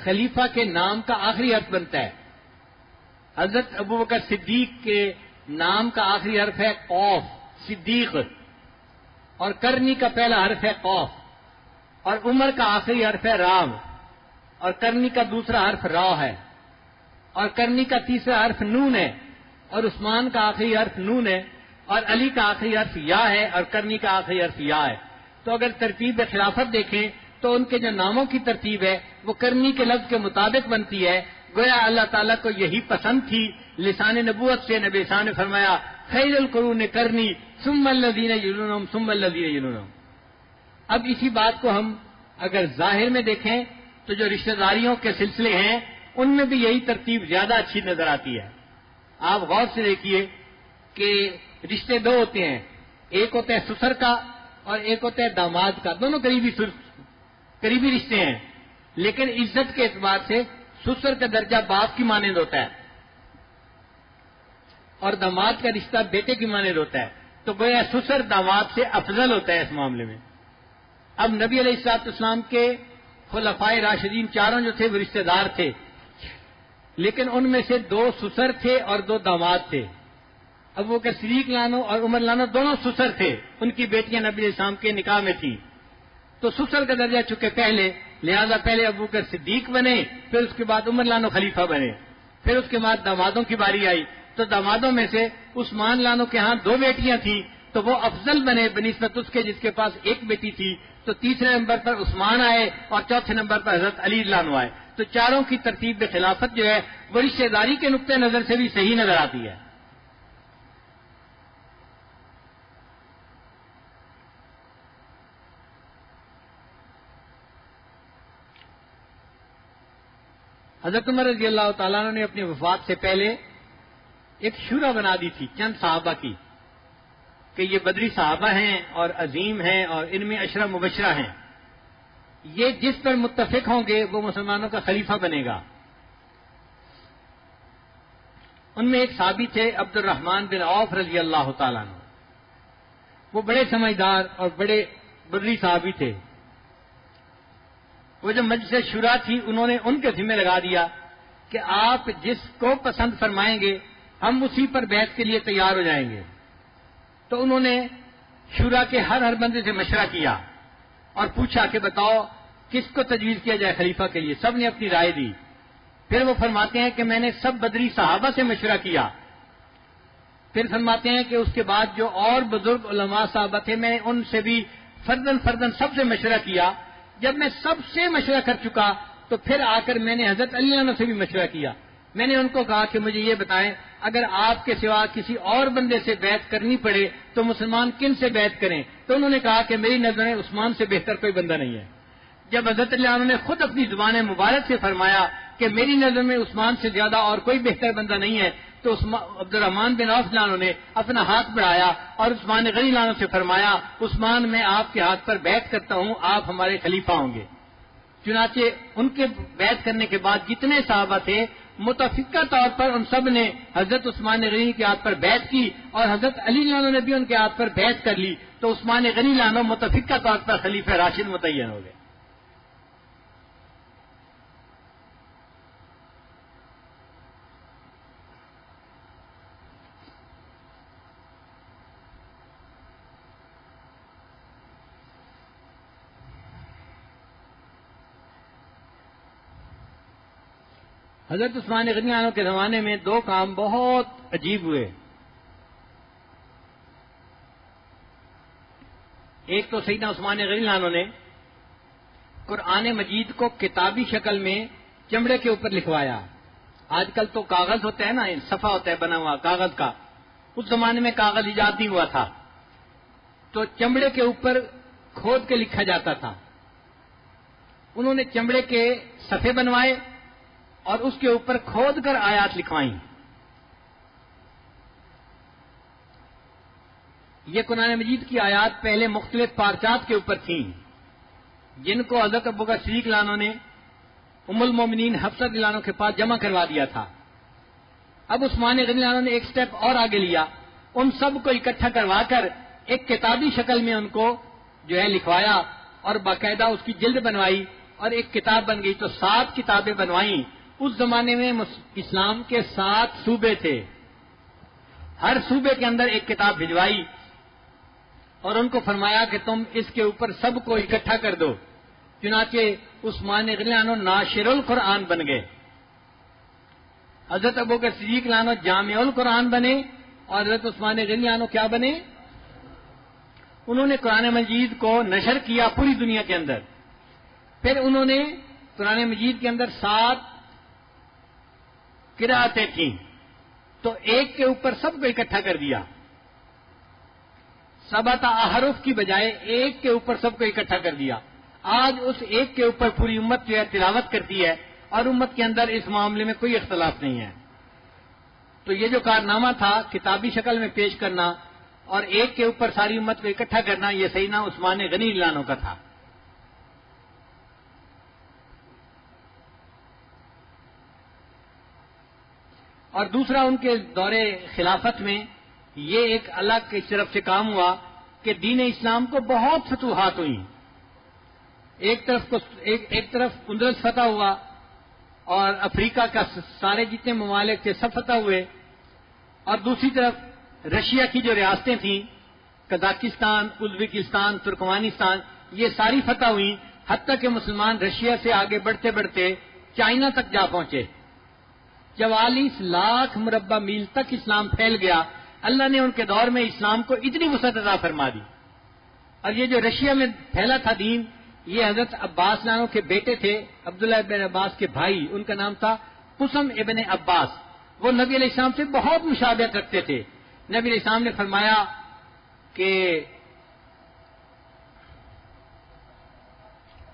خلیفہ کے نام کا آخری حرف بنتا ہے. حضرت ابوبکر صدیق کے نام کا آخری حرف ہے قوف صدیق، اور کرنی کا پہلا حرف ہے قوف، اور عمر کا آخری حرف ہے رام، اور کرنی کا دوسرا حرف را ہے، اور کرنی کا تیسرا حرف نون ہے، اور عثمان کا آخری حرف نون ہے، اور علی کا آخری حرف یا ہے، اور کرنی کا آخری حرف یا ہے. تو اگر ترتیب خلافت دیکھیں تو ان کے جو ناموں کی ترتیب ہے وہ کرنی کے لفظ کے مطابق بنتی ہے. گویا اللہ تعالیٰ کو یہی پسند تھی. لسان نبوت سے نبی صاحب نے فرمایا خیر القرون کرنی ثم الذین یلونہم ثم الذین یلونہم. اب اسی بات کو ہم اگر ظاہر میں دیکھیں تو جو رشتہ داریوں کے سلسلے ہیں ان میں بھی یہی ترتیب زیادہ اچھی نظر آتی ہے. آپ غور سے دیکھیے کہ رشتے دو ہوتے ہیں، ایک ہوتا ہے سسر کا اور ایک ہوتا ہے داماد کا. دونوں قریبی رشتے ہیں، لیکن عزت کے اعتبار سے سسر کا درجہ باپ کی مانند ہوتا ہے اور داماد کا رشتہ بیٹے کی مانند ہوتا ہے. تو گویا سسر داماد سے افضل ہوتا ہے اس معاملے میں. اب نبی علیہ الصلوۃ والسلام کے خلفائے راشدین چاروں جو تھے وہ رشتہ دار تھے، لیکن ان میں سے دو سسر تھے اور دو داماد تھے. ابو بکر صدیق لانو اور عمر لانو دونوں سسر تھے، ان کی بیٹیاں نبی علیہ السلام کے نکاح میں تھیں. تو سسر کا درجہ چونکہ پہلے، لہذا پہلے ابو بکر صدیق بنے، پھر اس کے بعد عمر لانو خلیفہ بنے. پھر اس کے بعد دامادوں کی باری آئی تو دامادوں میں سے عثمان لانو کے ہاں دو بیٹیاں تھیں تو وہ افضل بنے بنسبت اس کے جس کے پاس ایک بیٹی تھی. تو تیسرے نمبر پر عثمان آئے اور چوتھے نمبر پر حضرت علی لانو آئے. تو چاروں کی ترتیب خلافت جو ہے وہ رشتہ داری کے نقطۂ نظر سے بھی صحیح نظر آتی ہے. حضرت عمر رضی اللہ تعالیٰ عنہ نے اپنی وفات سے پہلے ایک شورا بنا دی تھی چند صحابہ کی کہ یہ بدری صحابہ ہیں اور عظیم ہیں اور ان میں عشرہ مبشرہ ہیں، یہ جس پر متفق ہوں گے وہ مسلمانوں کا خلیفہ بنے گا. ان میں ایک صحابی تھے عبد الرحمن بن عوف رضی اللہ تعالیٰ عنہ. وہ بڑے سمجھدار اور بڑے بدری صحابی تھے. وہ جو مجلس شورا تھی انہوں نے ان کے ذمہ لگا دیا کہ آپ جس کو پسند فرمائیں گے ہم اسی پر بیعت کے لیے تیار ہو جائیں گے. تو انہوں نے شورا کے ہر بندے سے مشورہ کیا اور پوچھا کہ بتاؤ کس کو تجویز کیا جائے خلیفہ کے لیے. سب نے اپنی رائے دی. پھر وہ فرماتے ہیں کہ میں نے سب بدری صحابہ سے مشورہ کیا. پھر فرماتے ہیں کہ اس کے بعد جو اور بزرگ علماء صحابہ تھے میں نے ان سے بھی فردن سب سے مشورہ کیا. جب میں سب سے مشورہ کر چکا تو پھر آ کر میں نے حضرت علی عنہ سے بھی مشورہ کیا. میں نے ان کو کہا کہ مجھے یہ بتائیں اگر آپ کے سوا کسی اور بندے سے بیعت کرنی پڑے تو مسلمان کن سے بیعت کریں؟ تو انہوں نے کہا کہ میری نظر میں عثمان سے بہتر کوئی بندہ نہیں ہے. جب حضرت علی عنہ نے خود اپنی زبان مبارک سے فرمایا کہ میری نظر میں عثمان سے زیادہ اور کوئی بہتر بندہ نہیں ہے تو عبد الرحمن بن عوف لانو نے اپنا ہاتھ بڑھایا اور عثمان غنی لانو سے فرمایا عثمان میں آپ کے ہاتھ پر بیعت کرتا ہوں، آپ ہمارے خلیفہ ہوں گے. چنانچہ ان کے بیعت کرنے کے بعد جتنے صحابہ تھے متفقہ طور پر ان سب نے حضرت عثمان غنی کے ہاتھ پر بیعت کی اور حضرت علی لانو نے بھی ان کے ہاتھ پر بیعت کر لی. تو عثمان غنی لانو متفقہ طور پر خلیفہ راشد متعین ہو گئے. حضرت عثمان غنی عنہ کے زمانے میں دو کام بہت عجیب ہوئے. ایک تو سیدنا عثمان غنی اللہ عنہ نے قرآن مجید کو کتابی شکل میں چمڑے کے اوپر لکھوایا. آج کل تو کاغذ ہوتا ہے نا، صفحہ ہوتا ہے بنا ہوا کاغذ کا. اس زمانے میں کاغذ ایجاد نہیں ہوا تھا، تو چمڑے کے اوپر کھود کے لکھا جاتا تھا. انہوں نے چمڑے کے صفحے بنوائے اور اس کے اوپر کھود کر آیات لکھوائیں. یہ قرآن مجید کی آیات پہلے مختلف پارچات کے اوپر تھیں، جن کو حضرت ابوبکر صدیق رضی اللہ عنہ نے ام المومنین حفصہ رضی اللہ عنہ کے پاس جمع کروا دیا تھا. اب عثمان غنی رضی اللہ عنہ نے ایک سٹیپ اور آگے لیا، ان سب کو اکٹھا کروا کر ایک کتابی شکل میں ان کو جو ہے لکھوایا اور باقاعدہ اس کی جلد بنوائی اور ایک کتاب بن گئی. تو 7 کتابیں بنوائیں. اس زمانے میں اسلام کے 7 صوبے تھے، ہر صوبے کے اندر ایک کتاب بھجوائی اور ان کو فرمایا کہ تم اس کے اوپر سب کو اکٹھا کر دو. چنانچہ عثمان غنی عنہ ناشر القرآن بن گئے، حضرت ابوبکر صدیق عنہ جامع القرآن بنے اور حضرت عثمان غنی عنہ کیا بنے؟ انہوں نے قرآن مجید کو نشر کیا پوری دنیا کے اندر. پھر انہوں نے قرآن مجید کے اندر 7 قرأتیں تھیں، تو ایک کے اوپر سب کو اکٹھا کر دیا. 7 احرف کی بجائے ایک کے اوپر سب کو اکٹھا کر دیا. آج اس ایک کے اوپر پوری امت جو ہے تلاوت کرتی ہے اور امت کے اندر اس معاملے میں کوئی اختلاف نہیں ہے. تو یہ جو کارنامہ تھا کتابی شکل میں پیش کرنا اور ایک کے اوپر ساری امت کو اکٹھا کرنا، یہ سیدنا عثمان غنی رضی اللہ عنہ کا تھا. اور دوسرا ان کے دور خلافت میں یہ ایک اللہ کی طرف سے کام ہوا کہ دین اسلام کو بہت فتوحات ہوئی. ایک طرف اندلس فتح ہوا اور افریقہ کا سارے جتنے ممالک تھے سب فتح ہوئے، اور دوسری طرف رشیا کی جو ریاستیں تھیں قزاقستان، ازبکستان، ترکمانستان، یہ ساری فتح ہوئی. حتیٰ کہ مسلمان رشیا سے آگے بڑھتے بڑھتے چائنا تک جا پہنچے. 44 لاکھ مربع میل تک اسلام پھیل گیا. اللہ نے ان کے دور میں اسلام کو اتنی وسعت عطا فرما دی. اور یہ جو رشیا میں پھیلا تھا دین، یہ حضرت عباس عنہ کے بیٹے تھے، عبداللہ ابن عباس کے بھائی، ان کا نام تھا قسم ابن عباس. وہ نبی علیہ السلام سے بہت مشابہت رکھتے تھے. نبی علیہ السلام نے فرمایا کہ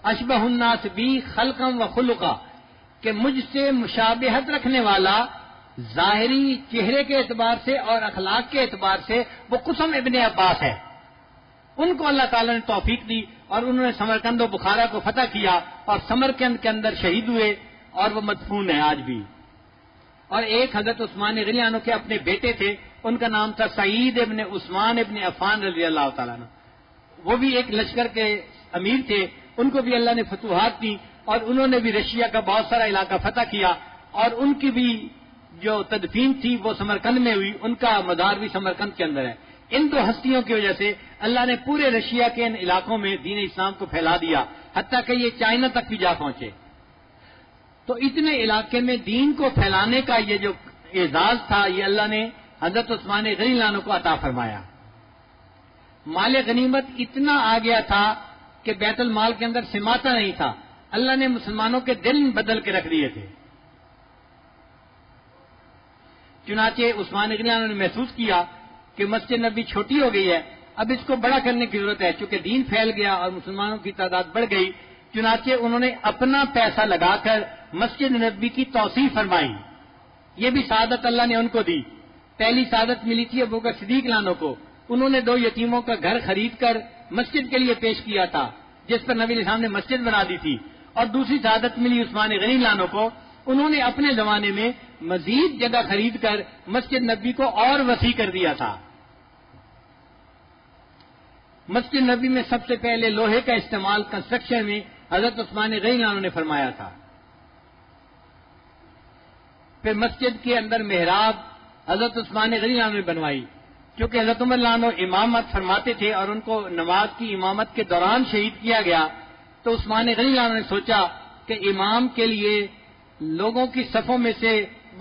اشبہ الناس بی خلقا و خلقا، کہ مجھ سے مشابہت رکھنے والا ظاہری چہرے کے اعتبار سے اور اخلاق کے اعتبار سے وہ قسم ابن عباس ہے. ان کو اللہ تعالیٰ نے توفیق دی اور انہوں نے سمرقند و بخارا کو فتح کیا اور سمرقند کے اندر شہید ہوئے اور وہ مدفون ہے آج بھی. اور ایک حضرت عثمان غنی عنہ کے اپنے بیٹے تھے، ان کا نام تھا سعید ابن عثمان ابن عفان رضی اللہ تعالیٰ عنہ. وہ بھی ایک لشکر کے امیر تھے، ان کو بھی اللہ نے فتوحات دی اور انہوں نے بھی رشیا کا بہت سارا علاقہ فتح کیا، اور ان کی بھی جو تدفین تھی وہ سمرقند میں ہوئی. ان کا مزار بھی سمرقند کے اندر ہے. ان 2 ہستیوں کی وجہ سے اللہ نے پورے رشیا کے ان علاقوں میں دین اسلام کو پھیلا دیا، حتیٰ کہ یہ چائنا تک بھی جا پہنچے. تو اتنے علاقے میں دین کو پھیلانے کا یہ جو اعزاز تھا، یہ اللہ نے حضرت عثمان غنی اللہ عنہ کو عطا فرمایا. مال غنیمت اتنا آ گیا تھا کہ بیت المال کے اندر سماتا نہیں تھا. اللہ نے مسلمانوں کے دل بدل کے رکھ دیے تھے. چنانچہ عثمان غنی اللہ عنہ نے محسوس کیا کہ مسجد نبی چھوٹی ہو گئی ہے، اب اس کو بڑا کرنے کی ضرورت ہے. چونکہ دین پھیل گیا اور مسلمانوں کی تعداد بڑھ گئی، چنانچہ انہوں نے اپنا پیسہ لگا کر مسجد نبی کی توسیع فرمائی. یہ بھی سعادت اللہ نے ان کو دی. پہلی سعادت ملی تھی ابوبکر صدیق عنہ کو. انہوں نے 2 یتیموں کا گھر خرید کر مسجد کے لیے پیش کیا تھا، جس پر نبی علیہ السلام نے مسجد بنا دی تھی. اور دوسری سعادت ملی عثمان غنی عنہ کو. انہوں نے اپنے زمانے میں مزید جگہ خرید کر مسجد نبی کو اور وسیع کر دیا تھا. مسجد نبی میں سب سے پہلے لوہے کا استعمال کنسٹرکشن میں حضرت عثمان غنی عنہ نے فرمایا تھا. پھر مسجد کے اندر محراب حضرت عثمان غنی عنہ نے بنوائی. کیونکہ حضرت عمر عنہ امامت فرماتے تھے اور ان کو نماز کی امامت کے دوران شہید کیا گیا، تو عثمان غنی عنہ نے سوچا کہ امام کے لیے لوگوں کی صفوں میں سے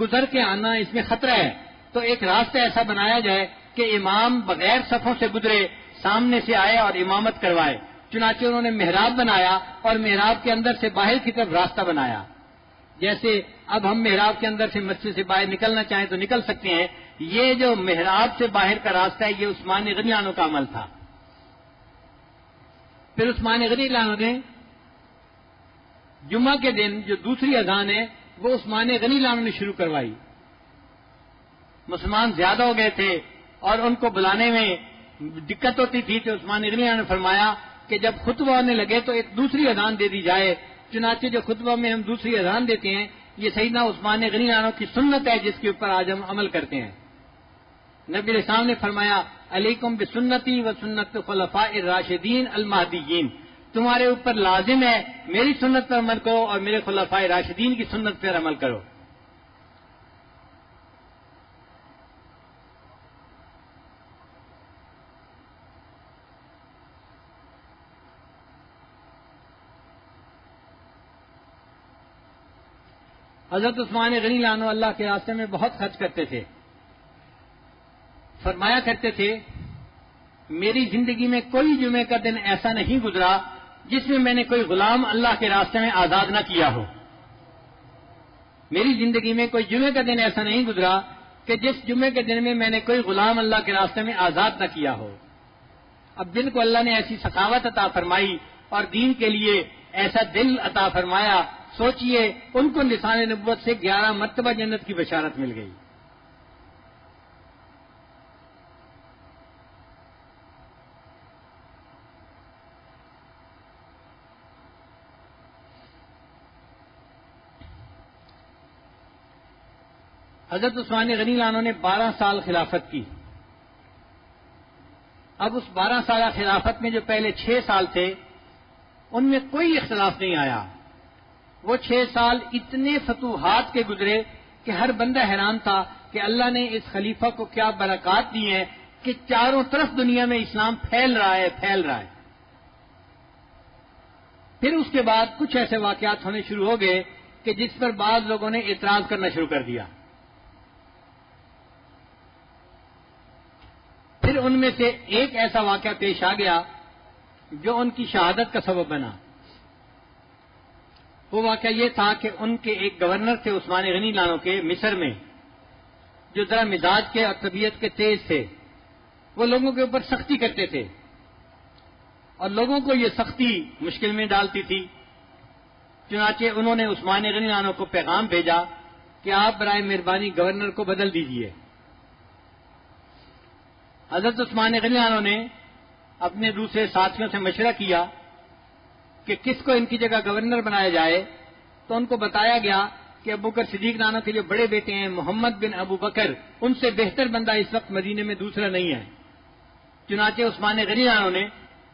گزر کے آنا اس میں خطرہ ہے، تو ایک راستہ ایسا بنایا جائے کہ امام بغیر صفوں سے گزرے، سامنے سے آئے اور امامت کروائے. چنانچہ انہوں نے محراب بنایا اور محراب کے اندر سے باہر کی طرف راستہ بنایا. جیسے اب ہم محراب کے اندر سے مسجد سے باہر نکلنا چاہیں تو نکل سکتے ہیں. یہ جو محراب سے باہر کا راستہ ہے یہ عثمان غنی عنہ کا عمل تھا. پھر عثمان غنی عنہ نے جمعہ کے دن جو دوسری اذان ہے وہ عثمان غنی عنہ نے شروع کروائی. مسلمان زیادہ ہو گئے تھے اور ان کو بلانے میں دقت ہوتی تھی تو عثمان غنی عنہ نے فرمایا کہ جب خطبہ ہونے لگے تو ایک دوسری اذان دے دی جائے. چنانچہ جو خطبہ میں ہم دوسری اذان دیتے ہیں یہ سیدنا عثمان غنی عنہ کی سنت ہے جس کے اوپر آج ہم عمل کرتے ہیں. نبی علیہ السلام نے فرمایا علیکم بسنتی و سنت خلفاء الراشدین المہدیین، تمہارے اوپر لازم ہے میری سنت پر عمل کرو اور میرے خلفاء راشدین کی سنت پر عمل کرو. حضرت عثمان غنی عنہ اللہ کے راستے میں بہت خرچ کرتے تھے. فرمایا کرتے تھے میری زندگی میں کوئی جمعے کا دن ایسا نہیں گزرا جس میں میں نے کوئی غلام اللہ کے راستے میں آزاد نہ کیا ہو. میری زندگی میں کوئی جمعے کا دن ایسا نہیں گزرا کہ جس جمعے کے دن میں میں نے کوئی غلام اللہ کے راستے میں آزاد نہ کیا ہو. اب دل کو اللہ نے ایسی سخاوت عطا فرمائی اور دین کے لیے ایسا دل عطا فرمایا. سوچئے ان کو لسان نبوت سے 11 مرتبہ جنت کی بشارت مل گئی. حضرت عثمان غنی عنہ نے 12 سال خلافت کی. اب اس 12 سالہ خلافت میں جو پہلے 6 سال تھے ان میں کوئی اختلاف نہیں آیا. وہ 6 سال اتنے فتوحات کے گزرے کہ ہر بندہ حیران تھا کہ اللہ نے اس خلیفہ کو کیا برکات دی ہیں کہ چاروں طرف دنیا میں اسلام پھیل رہا ہے. پھر اس کے بعد کچھ ایسے واقعات ہونے شروع ہو گئے کہ جس پر بعض لوگوں نے اعتراض کرنا شروع کر دیا. پھر ان میں سے ایک ایسا واقعہ پیش آ گیا جو ان کی شہادت کا سبب بنا. وہ واقعہ یہ تھا کہ ان کے ایک گورنر تھے عثمان غنی عنہ کے مصر میں جو ذرا مزاج کے اور طبیعت کے تیز تھے. وہ لوگوں کے اوپر سختی کرتے تھے اور لوگوں کو یہ سختی مشکل میں ڈالتی تھی. چنانچہ انہوں نے عثمان غنی عنہ کو پیغام بھیجا کہ آپ برائے مہربانی گورنر کو بدل دیجیے. حضرت عثمان غنی عنہ نے اپنے دوسرے ساتھیوں سے مشورہ کیا کہ کس کو ان کی جگہ گورنر بنایا جائے. تو ان کو بتایا گیا کہ ابو بکر صدیق عنہ کے جو بڑے بیٹے ہیں محمد بن ابو بکر ان سے بہتر بندہ اس وقت مدینے میں دوسرا نہیں ہے. چنانچہ عثمان غنی عنہ نے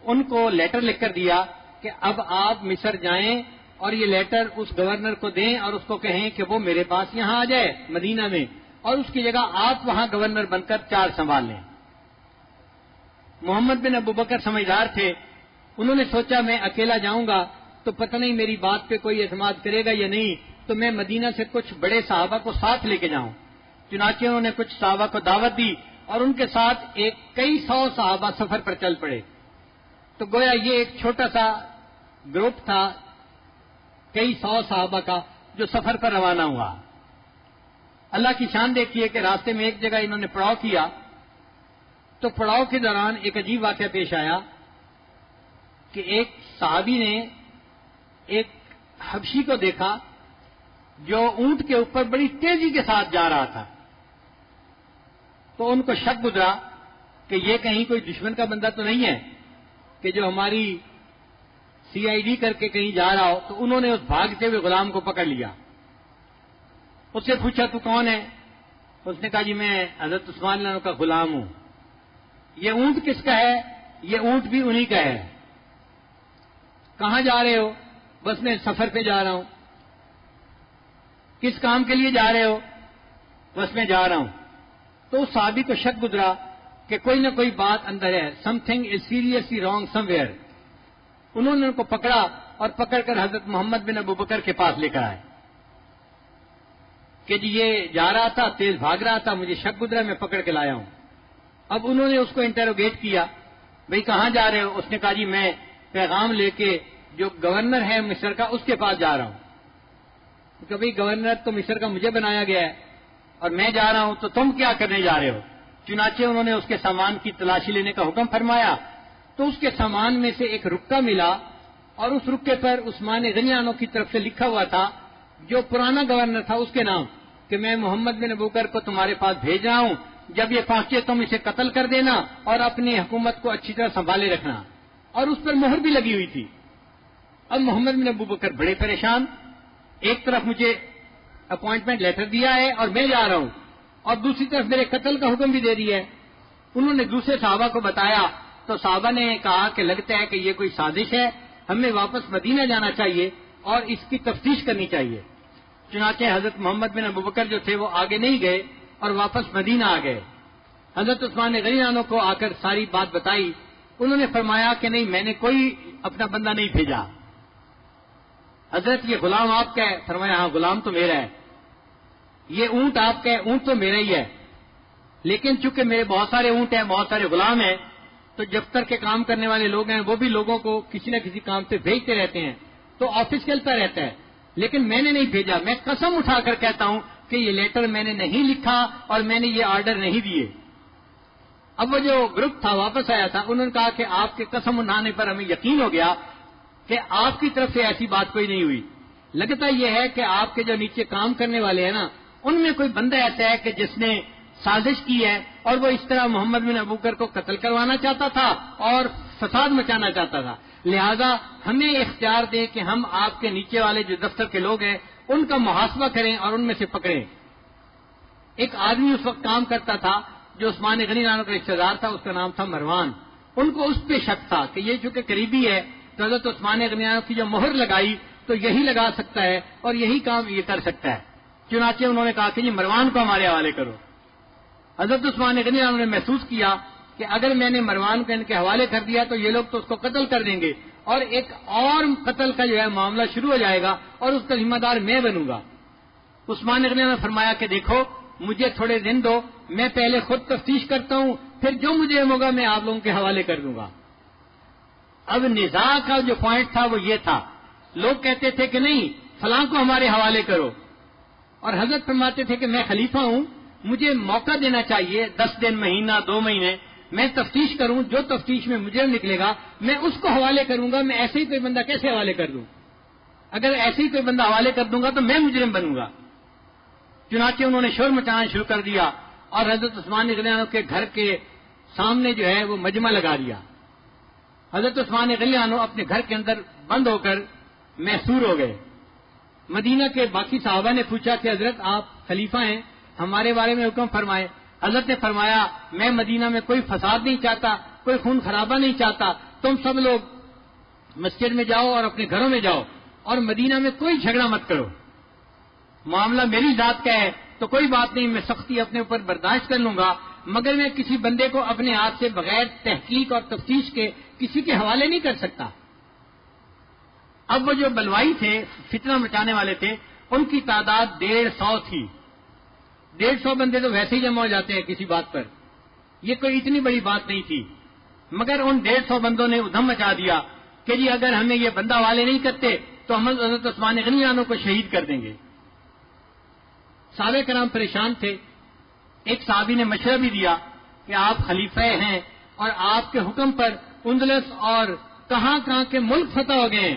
ان کو لیٹر لکھ کر دیا کہ اب آپ مصر جائیں اور یہ لیٹر اس گورنر کو دیں اور اس کو کہیں کہ وہ میرے پاس یہاں آ جائے مدینہ میں اور اس کی جگہ آپ وہاں گورنر بن کر چارج سنبھال لیں. محمد بن ابو بکر سمجھدار تھے. انہوں نے سوچا میں اکیلا جاؤں گا تو پتہ نہیں میری بات پہ کوئی اعتماد کرے گا یا نہیں، تو میں مدینہ سے کچھ بڑے صحابہ کو ساتھ لے کے جاؤں. چنانچہ انہوں نے کچھ صحابہ کو دعوت دی اور ان کے ساتھ کئی سو صحابہ سفر پر چل پڑے. تو گویا یہ ایک چھوٹا سا گروپ تھا کئی سو صحابہ کا جو سفر پر روانہ ہوا. اللہ کی شان دیکھیے کہ راستے میں ایک جگہ انہوں نے پڑاؤ کیا تو پڑاؤ کے دوران ایک عجیب واقعہ پیش آیا کہ ایک صحابی نے ایک حبشی کو دیکھا جو اونٹ کے اوپر بڑی تیزی کے ساتھ جا رہا تھا. تو ان کو شک گزرا کہ یہ کہیں کوئی دشمن کا بندہ تو نہیں ہے کہ جو ہماری CID کر کے کہیں جا رہا ہو. تو انہوں نے اس بھاگتے ہوئے غلام کو پکڑ لیا. اس سے پوچھا تو کون ہے؟ اس نے کہا جی میں حضرت عثمان عنہ کا غلام ہوں. یہ اونٹ کس کا ہے؟ یہ اونٹ بھی انہی کا ہے. کہاں جا رہے ہو؟ بس میں سفر پہ جا رہا ہوں. کس کام کے لیے جا رہے ہو؟ بس میں جا رہا ہوں. تو اس صحابی کو شک گزرا کہ کوئی نہ کوئی بات اندر ہے. Some thing is seriously wrong some where. انہوں نے ان کو پکڑا اور پکڑ کر حضرت محمد بن ابو بکر کے پاس لے کر آئے کہ جی یہ جا رہا تھا تیز بھاگ رہا تھا مجھے شک گزرا میں پکڑ کے لایا ہوں. اب انہوں نے اس کو انٹروگیٹ کیا بھئی کہاں جا رہے ہو؟ اس نے کہا جی میں پیغام لے کے جو گورنر ہے مصر کا اس کے پاس جا رہا ہوں. کہ بھئی گورنر تو مصر کا مجھے بنایا گیا ہے اور میں جا رہا ہوں تو تم کیا کرنے جا رہے ہو؟ چنانچہ انہوں نے اس کے سامان کی تلاشی لینے کا حکم فرمایا تو اس کے سامان میں سے ایک رکا ملا اور اس رکے پر عثمان غنی عنہ کی طرف سے لکھا ہوا تھا جو پرانا گورنر تھا اس کے نام کہ میں محمد بن ابوبکر کو تمہارے پاس بھیج رہا ہوں، جب یہ پہنچے تم اسے قتل کر دینا اور اپنی حکومت کو اچھی طرح سنبھالے رکھنا. اور اس پر مہر بھی لگی ہوئی تھی. اب محمد بن ابوبکر بڑے پریشان، ایک طرف مجھے اپوائنٹمنٹ لیٹر دیا ہے اور میں جا رہا ہوں اور دوسری طرف میرے قتل کا حکم بھی دے دیا ہے. انہوں نے دوسرے صحابہ کو بتایا تو صحابہ نے کہا کہ لگتا ہے کہ یہ کوئی سازش ہے، ہمیں واپس مدینہ جانا چاہیے اور اس کی تفتیش کرنی چاہیے. چنانچہ حضرت محمد بن ابوبکر جو تھے وہ آگے نہیں گئے اور واپس مدینہ آ گئے. حضرت عثمان غنی عنہ کو آ کر ساری بات بتائی. انہوں نے فرمایا کہ نہیں، میں نے کوئی اپنا بندہ نہیں بھیجا. حضرت یہ غلام آپ کا ہے؟ فرمایا ہاں غلام تو میرا ہے. یہ اونٹ آپ کا ہے؟ اونٹ تو میرا ہی ہے، لیکن چونکہ میرے بہت سارے اونٹ ہیں، بہت سارے غلام ہیں، تو دفتر کے کام کرنے والے لوگ ہیں وہ بھی لوگوں کو کسی نہ کسی کام سے بھیجتے رہتے ہیں تو آفس چلتا رہتا ہے، لیکن میں نے نہیں بھیجا. میں قسم اٹھا کر کہتا ہوں کہ یہ لیٹر میں نے نہیں لکھا اور میں نے یہ آرڈر نہیں دیے. اب وہ جو گروپ تھا واپس آیا تھا، انہوں نے کہا کہ آپ کے قسم اٹھانے پر ہمیں یقین ہو گیا کہ آپ کی طرف سے ایسی بات کوئی نہیں ہوئی. لگتا یہ ہے کہ آپ کے جو نیچے کام کرنے والے ہیں نا، ان میں کوئی بندہ ایسا ہے کہ جس نے سازش کی ہے اور وہ اس طرح محمد بن ابوبکر کو قتل کروانا چاہتا تھا اور فساد مچانا چاہتا تھا. لہذا ہمیں اختیار دیں کہ ہم آپ کے نیچے والے جو دفتر کے لوگ ہیں ان کا محاسبہ کریں اور ان میں سے پکڑیں. ایک آدمی اس وقت کام کرتا تھا جو عثمان غنی عنہ کا رشتہ دار تھا، اس کا نام تھا مروان. ان کو اس پہ شک تھا کہ یہ چونکہ قریبی ہے تو حضرت عثمان غنی عنہ کی جو مہر لگائی تو یہی لگا سکتا ہے اور یہی کام یہ کر سکتا ہے. چنانچہ انہوں نے کہا کہ جی مروان کو ہمارے حوالے کرو. حضرت عثمان غنی عنہ نے محسوس کیا کہ اگر میں نے مروان کو ان کے حوالے کر دیا تو یہ لوگ تو اس کو قتل کر دیں گے اور ایک اور قتل کا جو ہے معاملہ شروع ہو جائے گا اور اس کا ذمہ دار میں بنوں گا. عثمان غنی عنہ نے فرمایا کہ دیکھو مجھے تھوڑے دن دو، میں پہلے خود تفتیش کرتا ہوں، پھر جو مجھے ہوگا میں آپ لوگوں کے حوالے کر دوں گا. اب نزاع کا جو پوائنٹ تھا وہ یہ تھا، لوگ کہتے تھے کہ نہیں فلاں کو ہمارے حوالے کرو، اور حضرت فرماتے تھے کہ میں خلیفہ ہوں، مجھے موقع دینا چاہیے 10 دن، مہینہ، 2 مہینے، میں تفتیش کروں، جو تفتیش میں مجرم نکلے گا میں اس کو حوالے کروں گا. میں ایسے ہی کوئی بندہ کیسے حوالے کر دوں؟ اگر ایسے ہی کوئی بندہ حوالے کر دوں گا تو میں مجرم بنوں گا. چنانچہ انہوں نے شور مچانا شروع کر دیا اور حضرت عثمان غنی عنہ کے گھر کے سامنے جو ہے وہ مجمع لگا دیا. حضرت عثمان غنی عنہ اپنے گھر کے اندر بند ہو کر محصور ہو گئے. مدینہ کے باقی صحابہ نے پوچھا کہ حضرت آپ خلیفہ ہیں، ہمارے بارے میں حکم فرمائے. حضرت نے فرمایا میں مدینہ میں کوئی فساد نہیں چاہتا، کوئی خون خرابہ نہیں چاہتا، تم سب لوگ مسجد میں جاؤ اور اپنے گھروں میں جاؤ اور مدینہ میں کوئی جھگڑا مت کرو. معاملہ میری ذات کا ہے تو کوئی بات نہیں، میں سختی اپنے اوپر برداشت کر لوں گا، مگر میں کسی بندے کو اپنے ہاتھ سے بغیر تحقیق اور تفتیش کے کسی کے حوالے نہیں کر سکتا. اب وہ جو بلوائی تھے، فتنہ مچانے والے تھے، ان کی تعداد 150 تھی. 150 بندے تو ویسے ہی جمع ہو جاتے ہیں کسی بات پر، یہ کوئی اتنی بڑی بات نہیں تھی. مگر ان 150 بندوں نے ادھم مچا دیا کہ جی اگر ہمیں یہ بندہ حوالے نہیں کرتے تو ہم حضرت عثمان غنی عنہ کو شہید کر دیں گے. صحابہ کرام پریشان تھے. ایک صحابی نے مشورہ بھی دیا کہ آپ خلیفہ ہیں اور آپ کے حکم پر اندلس اور کہاں کہاں کے ملک فتح ہو گئے ہیں،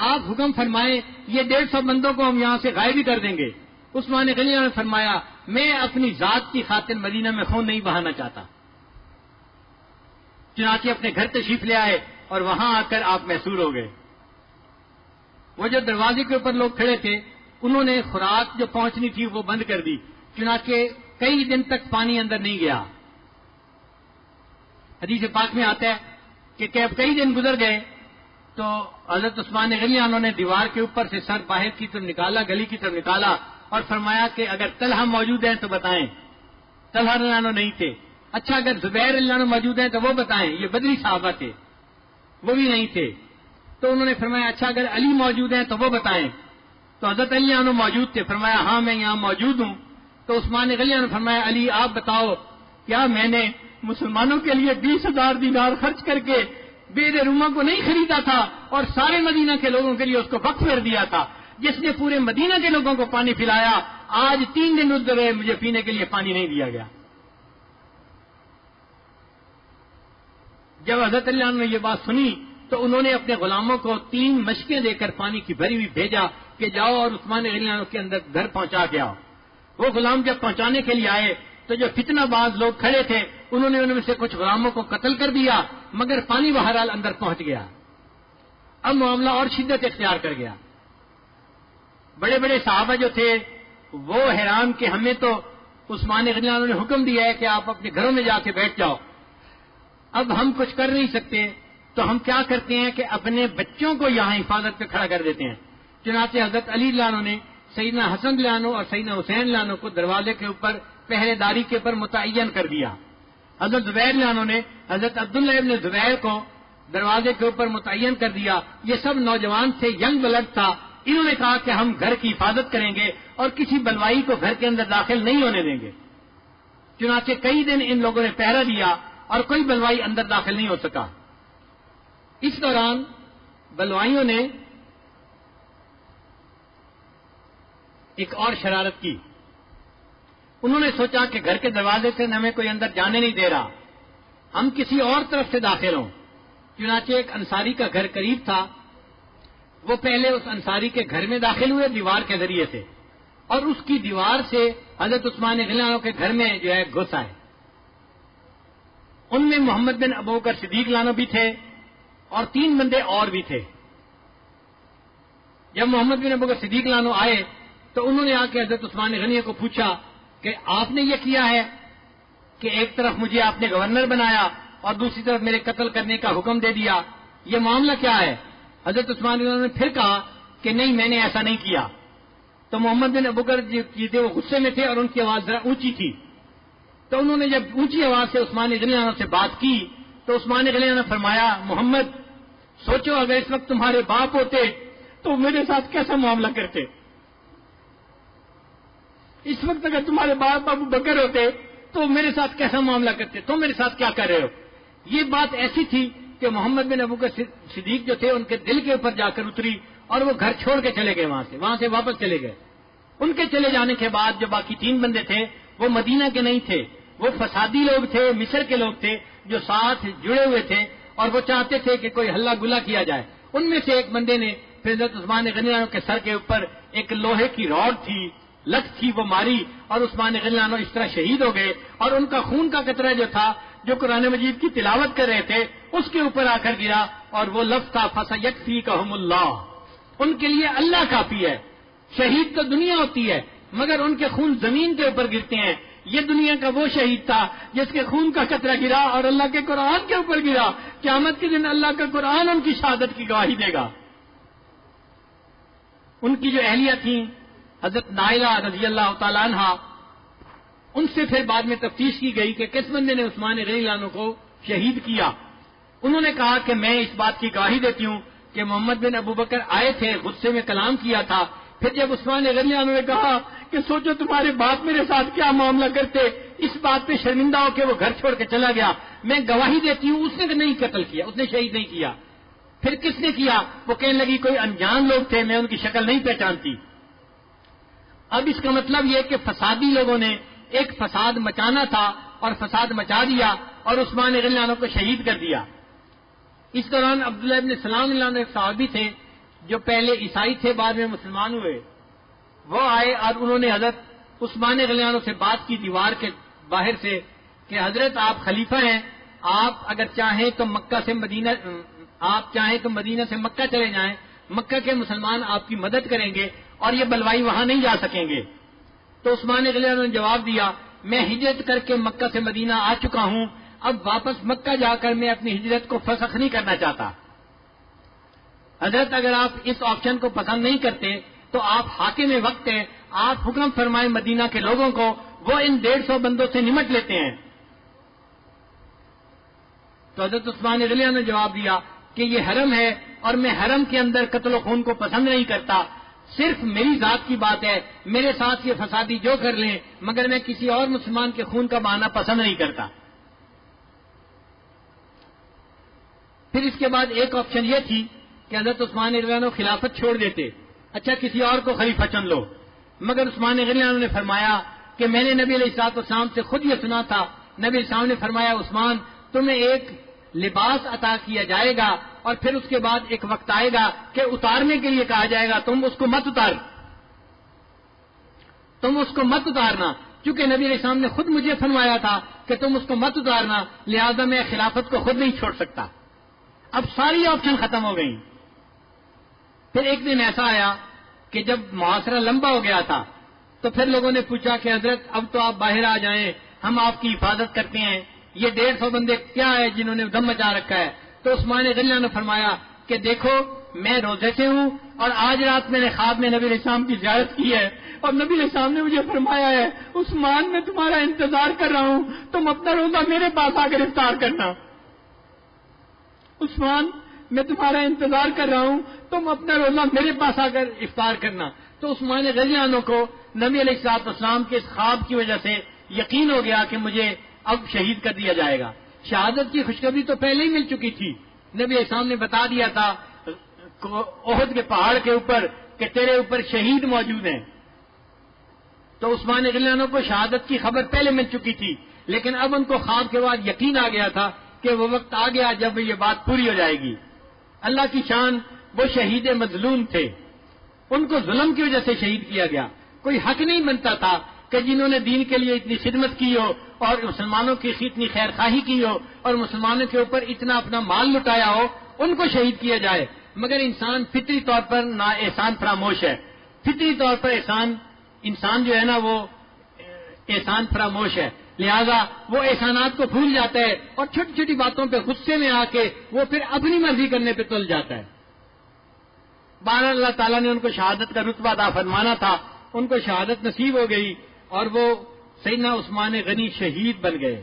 آپ حکم فرمائیں یہ 150 بندوں کو ہم یہاں سے غائب ہی کر دیں گے. عثمان غنی عنہ نے فرمایا میں اپنی ذات کی خاطر مدینہ میں خون نہیں بہانا چاہتا. چنانچہ اپنے گھر تشریف لے آئے اور وہاں آ کر آپ محصور ہو گئے. وہ جو دروازے کے اوپر لوگ کھڑے تھے انہوں نے خوراک جو پہنچنی تھی وہ بند کر دی. چنانچہ کئی دن تک پانی اندر نہیں گیا. حدیث پاک میں آتا ہے کہ اب کئی دن گزر گئے تو حضرت عثمان غنی عنہ نے دیوار کے اوپر سے سر باہر کی طرف نکالا، گلی کی طرف نکالا اور فرمایا کہ اگر طلحہ موجود ہیں تو بتائیں. طلحہ رضی اللہ عنہ نہیں تھے. اچھا اگر زبیر رضی اللہ عنہ موجود ہیں تو وہ بتائیں. یہ بدری صحابہ تھے، وہ بھی نہیں تھے. تو انہوں نے فرمایا اچھا اگر علی موجود ہیں تو وہ بتائیں. تو حضرت علی عنہ موجود تھے. فرمایا ہاں میں یہاں موجود ہوں. تو عثمان غنی عنہ فرمایا علی آپ بتاؤ کیا میں نے مسلمانوں کے لیے 20,000 دینار خرچ کر کے بیر روما کو نہیں خریدا تھا اور سارے مدینہ کے لوگوں کے لیے اس کو وقف کر دیا تھا، جس نے پورے مدینہ کے لوگوں کو پانی پلایا، آج 3 دن گزرے مجھے پینے کے لیے پانی نہیں دیا گیا۔ جب حضرت علی نے یہ بات سنی تو انہوں نے اپنے غلاموں کو 3 مشکیں دے کر پانی کی بھری ہوئی بھیجا کہ جاؤ اور عثمان غنی عنہ کے اندر گھر پہنچا کے آؤ۔ وہ غلام جب پہنچانے کے لیے آئے تو جو فتنہ باز لوگ کھڑے تھے انہوں نے ان میں سے کچھ غلاموں کو قتل کر دیا، مگر پانی بہرحال اندر پہنچ گیا۔ اب معاملہ اور شدت اختیار کر گیا۔ بڑے بڑے صحابہ جو تھے وہ حیران کہ ہمیں تو عثمان غنی عنہ نے حکم دیا ہے کہ آپ اپنے گھروں میں جا کے بیٹھ جاؤ، اب ہم کچھ کر نہیں سکتے، تو ہم کیا کرتے ہیں کہ اپنے بچوں کو یہاں حفاظت پہ کھڑا کر دیتے ہیں۔ چنانچہ حضرت علی رضی اللہ عنہ نے سیدنا حسن رضی اللہ عنہ اور سیدنا حسین رضی اللہ عنہ کو دروازے کے اوپر پہرے داری کے اوپر متعین کر دیا۔ حضرت زبیر رضی اللہ عنہ نے حضرت عبداللہ ابن زبیر کو دروازے کے اوپر متعین کر دیا۔ یہ سب نوجوان تھے، ینگ بلڈ تھا۔ انہوں نے کہا کہ ہم گھر کی حفاظت کریں گے اور کسی بلوائی کو گھر کے اندر داخل نہیں ہونے دیں گے۔ چنانچہ کئی دن ان لوگوں نے پہرا دیا اور کوئی بلوائی اندر داخل نہیں ہو سکا۔ اس دوران بلوائیوں نے ایک اور شرارت کی۔ انہوں نے سوچا کہ گھر کے دروازے سے ہمیں کوئی اندر جانے نہیں دے رہا، ہم کسی اور طرف سے داخل ہوں۔ چنانچہ ایک انصاری کا گھر قریب تھا، وہ پہلے اس انصاری کے گھر میں داخل ہوئے دیوار کے ذریعے سے، اور اس کی دیوار سے حضرت عثمان غنی عنہ کے گھر میں جو ہے گھس آئے۔ ان میں محمد بن ابوبکر صدیق عنہ بھی تھے اور 3 بندے اور بھی تھے۔ جب محمد بن ابوبکر صدیق عنہ آئے تو انہوں نے آ کے حضرت عثمان غنی کو پوچھا کہ آپ نے یہ کیا ہے کہ ایک طرف مجھے آپ نے گورنر بنایا اور دوسری طرف میرے قتل کرنے کا حکم دے دیا، یہ معاملہ کیا ہے؟ حضرت عثمان غنی نے پھر کہا کہ نہیں، میں نے ایسا نہیں کیا۔ تو محمد بن ابوبکر جو تھے وہ غصے میں تھے اور ان کی آواز ذرا اونچی تھی، تو انہوں نے جب اونچی آواز سے عثمان غنی عنہ سے بات کی تو عثمان غنی عنہ نے فرمایا، محمد سوچو اگر اس وقت تمہارے باپ ہوتے تو میرے ساتھ کیسا معاملہ کرتے، اس وقت اگر تمہارے باپ ابو بکر ہوتے تو میرے ساتھ کیسا معاملہ کرتے، تم میرے ساتھ کیا کر رہے ہو۔ یہ بات ایسی تھی کہ محمد بن ابوبکر صدیق جو تھے ان کے دل کے اوپر جا کر اتری اور وہ گھر چھوڑ کے چلے گئے، وہاں سے واپس چلے گئے۔ ان کے چلے جانے کے بعد جو باقی 3 بندے تھے وہ مدینہ کے نہیں تھے، وہ فسادی لوگ تھے، مصر کے لوگ تھے جو ساتھ جڑے ہوئے تھے اور وہ چاہتے تھے کہ کوئی ہلا گلا کیا جائے۔ ان میں سے ایک بندے نے پھر حضرت عثمان غنی عنہ کے سر کے اوپر ایک لوہے کی راڈ تھی، لت تھی، وہ ماری اور عثمان غنی عنہ اس طرح شہید ہو گئے، اور ان کا خون کا قطرہ جو تھا جو قرآن مجید کی تلاوت کر رہے تھے اس کے اوپر آ کر گرا، اور وہ لفظ تھا فَسَيَكْفِيكَهُمُ اللَّهُ، ان کے لیے اللہ کافی ہے۔ شہید تو دنیا ہوتی ہے مگر ان کے خون زمین کے اوپر گرتے ہیں، یہ دنیا کا وہ شہید تھا جس کے خون کا قطرہ گرا اور اللہ کے قرآن کے اوپر گرا، قیامت کے دن اللہ کا قرآن ان کی شہادت کی گواہی دے گا۔ ان کی جو اہلیہ تھیں حضرت نائلہ رضی اللہ تعالیٰ عنہ، ان سے پھر بعد میں تفتیش کی گئی کہ کس بندے نے عثمان غنی عنہ کو شہید کیا۔ انہوں نے کہا کہ میں اس بات کی گواہی دیتی ہوں کہ محمد بن ابوبکر آئے تھے، غصے میں کلام کیا تھا، پھر جب عثمان غنی عنہ نے کہا کہ سوچو تمہارے باپ میرے ساتھ کیا معاملہ کرتے، اس بات پہ شرمندہ ہو کے وہ گھر چھوڑ کے چلا گیا، میں گواہی دیتی ہوں اس نے نہیں قتل کیا، اس نے شہید نہیں کیا۔ پھر کس نے کیا؟ وہ کہنے لگی کوئی انجان لوگ تھے، میں ان کی شکل نہیں پہچانتی۔ اب اس کا مطلب یہ کہ فسادی لوگوں نے ایک فساد مچانا تھا اور فساد مچا دیا اور عثمان غنی عنہ کو شہید کر دیا۔ اس دوران عبداللہ ابن سلام اللہ عنہ ایک صحابی تھے جو پہلے عیسائی تھے بعد میں مسلمان ہوئے، وہ آئے اور انہوں نے حضرت عثمان غنی عنہ سے بات کی دیوار کے باہر سے کہ حضرت آپ خلیفہ ہیں، آپ اگر چاہیں تو مدینہ سے مکہ چلے جائیں، مکہ کے مسلمان آپ کی مدد کریں گے اور یہ بلوائی وہاں نہیں جا سکیں گے۔ تو عثمان غنی عنہ نے جواب دیا، میں ہجرت کر کے مکہ سے مدینہ آ چکا ہوں، اب واپس مکہ جا کر میں اپنی ہجرت کو فسخ نہیں کرنا چاہتا۔ حضرت اگر آپ اس آپشن کو پسند نہیں کرتے تو آپ حاکم وقت ہیں، آپ حکم فرمائیں مدینہ کے لوگوں کو، وہ ان 150 بندوں سے نمٹ لیتے ہیں۔ تو حضرت عثمان غنی عنہ نے جواب دیا کہ یہ حرم ہے اور میں حرم کے اندر قتل و خون کو پسند نہیں کرتا، صرف میری ذات کی بات ہے، میرے ساتھ یہ فسادی جو کر لیں مگر میں کسی اور مسلمان کے خون کا بہانا پسند نہیں کرتا۔ پھر اس کے بعد ایک آپشن یہ تھی کہ حضرت عثمان رضی اللہ عنہ خلافت چھوڑ دیتے، اچھا کسی اور کو خلیفہ چن لو، مگر عثمان رضی اللہ عنہ نے فرمایا کہ میں نے نبی علیہ السلام سے خود یہ سنا تھا، نبی علیہ السلام نے فرمایا عثمان تمہیں ایک لباس عطا کیا جائے گا اور پھر اس کے بعد ایک وقت آئے گا کہ اتارنے کے لیے کہا جائے گا، تم اس کو مت اتارنا، کیونکہ نبی علیہ السلام نے خود مجھے فرمایا تھا کہ تم اس کو مت اتارنا، لہذا میں خلافت کو خود نہیں چھوڑ سکتا۔ اب ساری آپشن ختم ہو گئی۔ پھر ایک دن ایسا آیا کہ جب محاصرہ لمبا ہو گیا تھا تو پھر لوگوں نے پوچھا کہ حضرت اب تو آپ باہر آ جائیں، ہم آپ کی حفاظت کرتے ہیں، یہ 150 بندے کیا ہے جنہوں نے دم مچا رکھا ہے؟ تو عثمان رضی اللہ عنہ نے فرمایا کہ دیکھو میں روزے سے ہوں اور آج رات میں نے خواب میں نبی علیہ السلام کی زیارت کی ہے اور نبی علیہ السلام نے مجھے فرمایا ہے عثمان میں تمہارا انتظار کر رہا ہوں، تم اپنا روزہ میرے پاس آ کر افطار کرنا۔ عثمان میں تمہارا انتظار کر رہا ہوں، تم اپنا روزہ میرے پاس آ کر افطار کرنا۔ تو عثمان رضی اللہ عنہ کو نبی علیہ السلام کے اس خواب کی وجہ سے یقین ہو گیا کہ مجھے اب شہید کر دیا جائے گا۔ شہادت کی خوشخبری تو پہلے ہی مل چکی تھی، نبی علیہ السلام نے بتا دیا تھا احد کے پہاڑ کے اوپر کہ تیرے اوپر شہید موجود ہیں۔ تو عثمان رضی اللہ عنہ کو شہادت کی خبر پہلے مل چکی تھی، لیکن اب ان کو خواب کے بعد یقین آ گیا تھا کہ وہ وقت آ گیا جب یہ بات پوری ہو جائے گی۔ اللہ کی شان، وہ شہید مظلوم تھے، ان کو ظلم کی وجہ سے شہید کیا گیا۔ کوئی حق نہیں بنتا تھا کہ جنہوں نے دین کے لیے اتنی خدمت کی ہو اور مسلمانوں کی اتنی خیر خواہی کی ہو اور مسلمانوں کے اوپر اتنا اپنا مال لٹایا ہو، ان کو شہید کیا جائے۔ مگر انسان فطری طور پر نا احسان فراموش ہے، فطری طور پر انسان جو ہے نا وہ احسان فراموش ہے، لہذا وہ احسانات کو بھول جاتا ہے اور چھوٹی چھوٹی باتوں پہ غصے میں آ کے وہ پھر اپنی مرضی کرنے پہ تل جاتا ہے۔ بہرحال اللہ تعالیٰ نے ان کو شہادت کا رتبہ عطا فرمانا تھا، ان کو شہادت نصیب ہو گئی اور وہ سیدنا عثمان غنی شہید بن گئے۔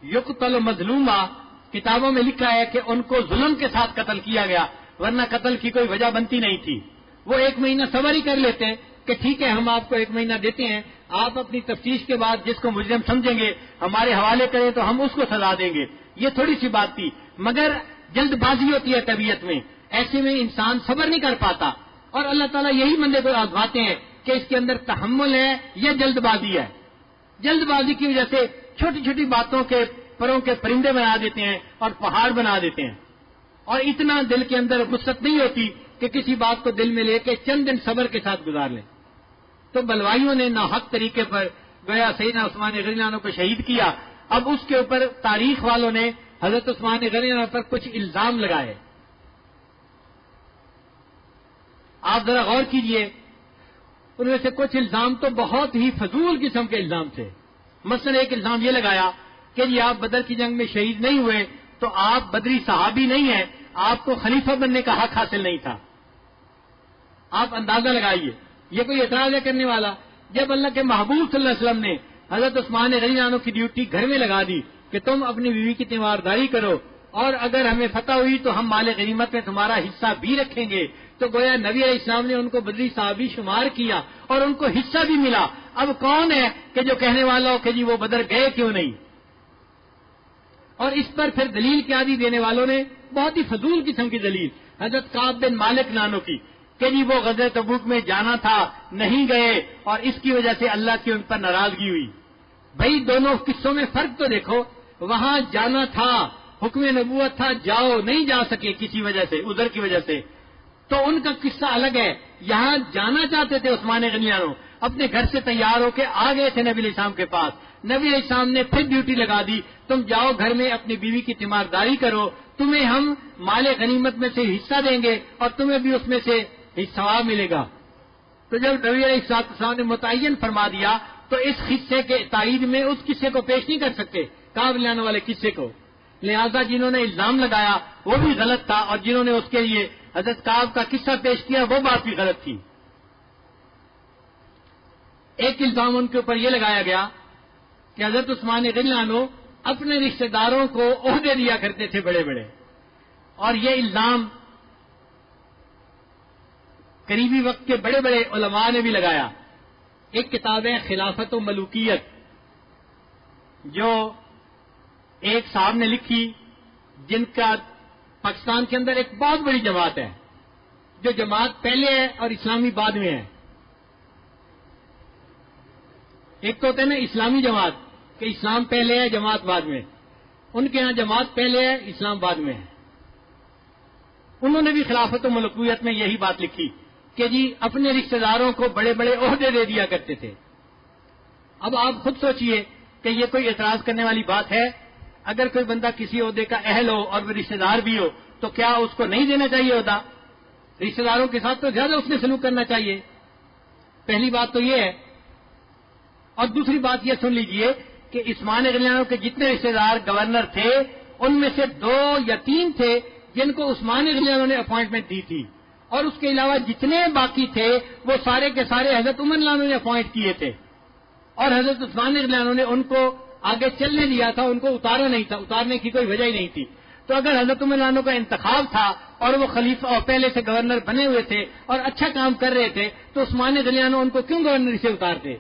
یقتل مظلوما، کتابوں میں لکھا ہے کہ ان کو ظلم کے ساتھ قتل کیا گیا، ورنہ قتل کی کوئی وجہ بنتی نہیں تھی۔ وہ 1 مہینہ صبر ہی کر لیتے ہیں کہ ٹھیک ہے ہم آپ کو 1 مہینہ دیتے ہیں، آپ اپنی تفتیش کے بعد جس کو مجرم سمجھیں گے ہمارے حوالے کریں تو ہم اس کو سزا دیں گے، یہ تھوڑی سی بات تھی۔ مگر جلد بازی ہوتی ہے طبیعت میں، ایسے میں انسان صبر نہیں کر پاتا، اور اللہ تعالیٰ یہی بندے کو آزماتے ہیں کہ اس کے اندر تحمل ہے یا جلد بازی ہے۔ جلد بازی کی وجہ سے چھوٹی چھوٹی باتوں کے پروں کے پرندے بنا دیتے ہیں اور پہاڑ بنا دیتے ہیں، اور اتنا دل کے اندر وسعت نہیں ہوتی کہ کسی بات کو دل میں لے کے چند دن صبر کے ساتھ گزار لیں۔ تو بلوائیوں نے ناحق طریقے پر گویا سیدنا عثمان رضی اللہ عنہ کو شہید کیا۔ اب اس کے اوپر تاریخ والوں نے حضرت عثمان رضی اللہ عنہ پر کچھ الزام لگائے۔ آپ ذرا غور کیجئے، ان میں سے کچھ الزام تو بہت ہی فضول قسم کے الزام تھے۔ مثلا ایک الزام یہ لگایا کہ جی آپ بدر کی جنگ میں شہید نہیں ہوئے تو آپ بدری صحابی نہیں ہیں، آپ کو خلیفہ بننے کا حق حاصل نہیں تھا۔ آپ اندازہ لگائیے، یہ کوئی اعتراض ہے کرنے والا؟ جب اللہ کے محبوب صلی اللہ علیہ وسلم نے حضرت عثمان رضی اللہ عنہ کی ڈیوٹی گھر میں لگا دی کہ تم اپنی بیوی کی تیمارداری کرو اور اگر ہمیں فتح ہوئی تو ہم مال غنیمت میں تمہارا حصہ بھی رکھیں گے، تو گویا نبی علیہ السلام نے ان کو بدری صحابی شمار کیا اور ان کو حصہ بھی ملا۔ اب کون ہے کہ جو کہنے والا ہو کہ جی وہ بدر گئے کیوں نہیں؟ اور اس پر پھر دلیل کیا دی دینے والوں نے؟ بہت ہی فضول قسم کی دلیل حضرت کعب بن مالک نانو کی کہ جی وہ غزوہ تبوک میں جانا تھا نہیں گئے اور اس کی وجہ سے اللہ کی ان پر ناراضگی ہوئی۔ بھائی دونوں قصوں میں فرق تو دیکھو، وہاں جانا تھا، حکم نبوت تھا، جاؤ، نہیں جا سکے کسی وجہ سے، عذر کی وجہ سے، تو ان کا قصہ الگ ہے۔ یہاں جانا چاہتے تھے عثمان غنی عنہ، اپنے گھر سے تیار ہو کے آ گئے تھے نبی علیہ السلام کے پاس، نبی علیہ السلام نے پھر ڈیوٹی لگا دی، تم جاؤ گھر میں اپنی بیوی کی تیمارداری کرو، تمہیں ہم مال غنیمت میں سے حصہ دیں گے اور تمہیں بھی اس میں سے ثواب ملے گا۔ تو جب نبی علیہ السلام نے متعین فرما دیا تو اس قصے کے تائید میں اس قصے کو پیش نہیں کر سکتے، کعب لانے والے قصے کو، لہذا جنہوں نے الزام لگایا وہ بھی غلط تھا اور جنہوں نے اس کے لیے حضرت کعب کا قصہ پیش کیا وہ بات بھی غلط تھی۔ ایک الزام ان کے اوپر یہ لگایا گیا کہ حضرت عثمان رضی اللہ عنہ اپنے رشتہ داروں کو عہدے دیا کرتے تھے بڑے بڑے، اور یہ الزام قریبی وقت کے بڑے بڑے علماء نے بھی لگایا۔ ایک کتاب ہے خلافت و ملوکیت، جو ایک صاحب نے لکھی جن کا پاکستان کے اندر ایک بہت بڑی جماعت ہے، جو جماعت پہلے ہے اور اسلامی بعد میں ہے. ایک تو ہوتا ہے نا اسلامی جماعت کہ اسلام پہلے ہے جماعت بعد میں، ان کے ہاں جماعت پہلے ہے اسلام بعد میں ہے. انہوں نے بھی خلافت و ملکویت میں یہی بات لکھی کہ جی اپنے رشتہ داروں کو بڑے بڑے عہدے دے دیا کرتے تھے. اب آپ خود سوچئے کہ یہ کوئی اعتراض کرنے والی بات ہے؟ اگر کوئی بندہ کسی عہدے کا اہل ہو اور وہ رشتہ دار بھی ہو تو کیا اس کو نہیں دینا چاہیے عہدہ؟ رشتہ داروں کے ساتھ تو زیادہ اس نے سلوک کرنا چاہیے. پہلی بات تو یہ ہے. اور دوسری بات یہ سن لیجئے کہ عثمان غنی کے جتنے رشتہ دار گورنر تھے ان میں سے 2 یا 3 تھے جن کو عثمان غنی نے اپوائنٹمنٹ دی تھی، اور اس کے علاوہ جتنے باقی تھے وہ سارے کے سارے حضرت عمر رضی اللہ عنہ نے اپوائنٹ کیے تھے، اور حضرت عثمان رضی اللہ عنہ نے ان کو آگے چلنے دیا تھا، ان کو اتارا نہیں تھا، اتارنے کی کوئی وجہ ہی نہیں تھی. تو اگر حضرت عمر رضی اللہ عنہ کا انتخاب تھا اور وہ خلیفہ اور پہلے سے گورنر بنے ہوئے تھے اور اچھا کام کر رہے تھے تو عثمان رضی اللہ عنہ ان کو کیوں گورنر سے اتارتے؟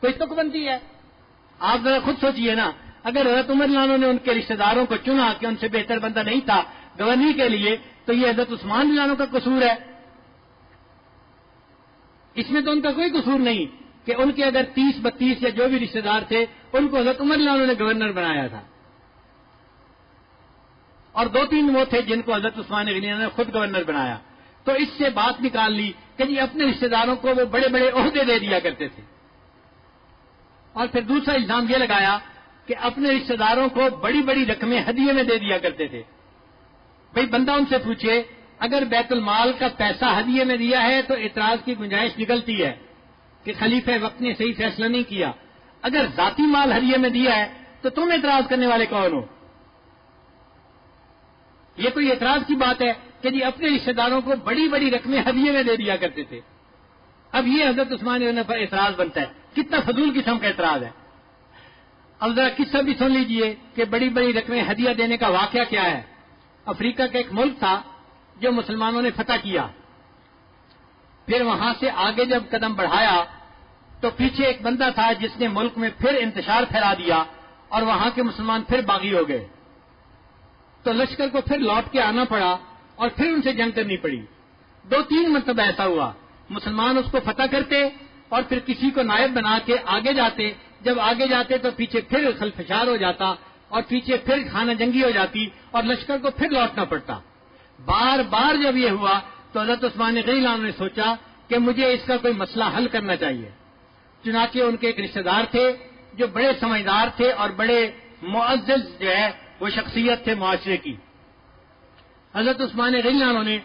کوئی تک بنتی ہے؟ آپ ذرا خود سوچئے نا. اگر حضرت عمر رضی اللہ عنہ نے ان کے رشتہ داروں کو چنا کہ ان سے بہتر بندہ نہیں تھا گورنری کے لیے تو یہ حضرت عثمان رضی اللہ عنہ کا قصور ہے. اس میں تو ان کا کوئی قصور نہیں کہ ان کے اگر 30-32 یا جو بھی رشتہ دار تھے ان کو حضرت عمر رضی اللہ عنہ نے گورنر بنایا تھا، اور 2-3 وہ تھے جن کو حضرت عثمان غنی نے خود گورنر بنایا. تو اس سے بات نکال لی کہ جی اپنے رشتہ داروں کو وہ بڑے بڑے عہدے دے دیا کرتے تھے. اور پھر دوسرا الزام یہ لگایا کہ اپنے رشتہ داروں کو بڑی بڑی رقمیں ہدیے میں دے دیا کرتے تھے. بھئی بندہ ان سے پوچھے اگر بیت المال کا پیسہ ہدیے میں دیا ہے تو اعتراض کی گنجائش نکلتی ہے کہ خلیفہ وقت نے صحیح فیصلہ نہیں کیا. اگر ذاتی مال ہدیے میں دیا ہے تو تم اعتراض کرنے والے کون ہو؟ یہ کوئی اعتراض کی بات ہے کہ جی اپنے رشتہ داروں کو بڑی بڑی رقمیں ہدیے میں دے دیا کرتے تھے. اب یہ حضرت عثمان غنی پر اعتراض بنتا ہے. کتنا فضول قسم کا اعتراض ہے. اب ذرا قصہ بھی سن لیجئے کہ بڑی بڑی رقمیں ہدیہ دینے کا واقعہ کیا ہے. افریقہ کا ایک ملک تھا جو مسلمانوں نے فتح کیا. پھر وہاں سے آگے جب قدم بڑھایا تو پیچھے ایک بندہ تھا جس نے ملک میں پھر انتشار پھیلا دیا اور وہاں کے مسلمان پھر باغی ہو گئے. تو لشکر کو پھر لوٹ کے آنا پڑا اور پھر ان سے جنگ کرنی پڑی. 2-3 مرتبہ ایسا ہوا. مسلمان اس کو فتح کرتے اور پھر کسی کو نائب بنا کے آگے جاتے. جب آگے جاتے تو پیچھے پھر خلفشار ہو جاتا اور پیچھے پھر خانہ جنگی ہو جاتی اور لشکر کو پھر لوٹنا پڑتا. بار بار جب یہ ہوا تو حضرت عثمان غنی نے سوچا کہ مجھے اس کا کوئی مسئلہ حل کرنا چاہیے. چنانچہ ان کے ایک رشتہ دار تھے جو بڑے سمجھدار تھے اور بڑے معزز جو ہے وہ شخصیت تھے معاشرے کی. حضرت عثمان غنی نے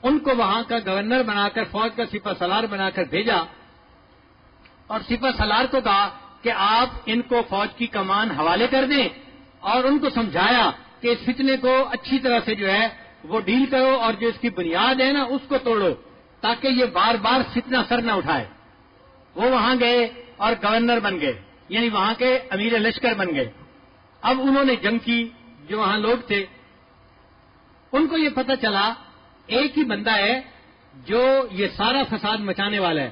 ان کو وہاں کا گورنر بنا کر فوج کا سپہ سالار بنا کر بھیجا اور سپہ سالار کو کہا کہ آپ ان کو فوج کی کمان حوالے کر دیں اور ان کو سمجھایا کہ اس فتنے کو اچھی طرح سے جو ہے وہ ڈیل کرو اور جو اس کی بنیاد ہے نا اس کو توڑو تاکہ یہ بار بار فتنہ سر نہ اٹھائے. وہ وہاں گئے اور گورنر بن گئے، یعنی وہاں کے امیر لشکر بن گئے. اب انہوں نے جنگ کی. جو وہاں لوگ تھے ان کو یہ پتہ چلا ایک ہی بندہ ہے جو یہ سارا فساد مچانے والا ہے.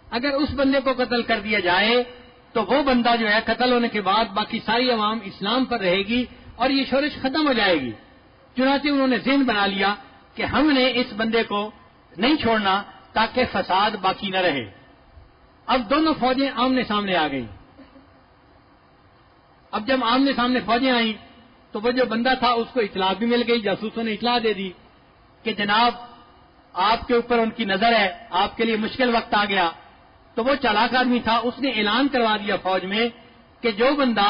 اگر اس بندے کو قتل کر دیا جائے تو وہ بندہ جو ہے قتل ہونے کے بعد باقی ساری عوام اسلام پر رہے گی اور یہ شورش ختم ہو جائے گی. چنانچہ انہوں نے ذہن بنا لیا کہ ہم نے اس بندے کو نہیں چھوڑنا تاکہ فساد باقی نہ رہے. اب دونوں فوجیں آمنے سامنے آ گئی. اب جب آمنے سامنے فوجیں آئیں تو وہ جو بندہ تھا اس کو اطلاع بھی مل گئی. جاسوسوں نے اطلاع دے دی کہ جناب آپ کے اوپر ان کی نظر ہے، آپ کے لیے مشکل وقت آ گیا. تو وہ چالاک آدمی تھا، اس نے اعلان کروا دیا فوج میں کہ جو بندہ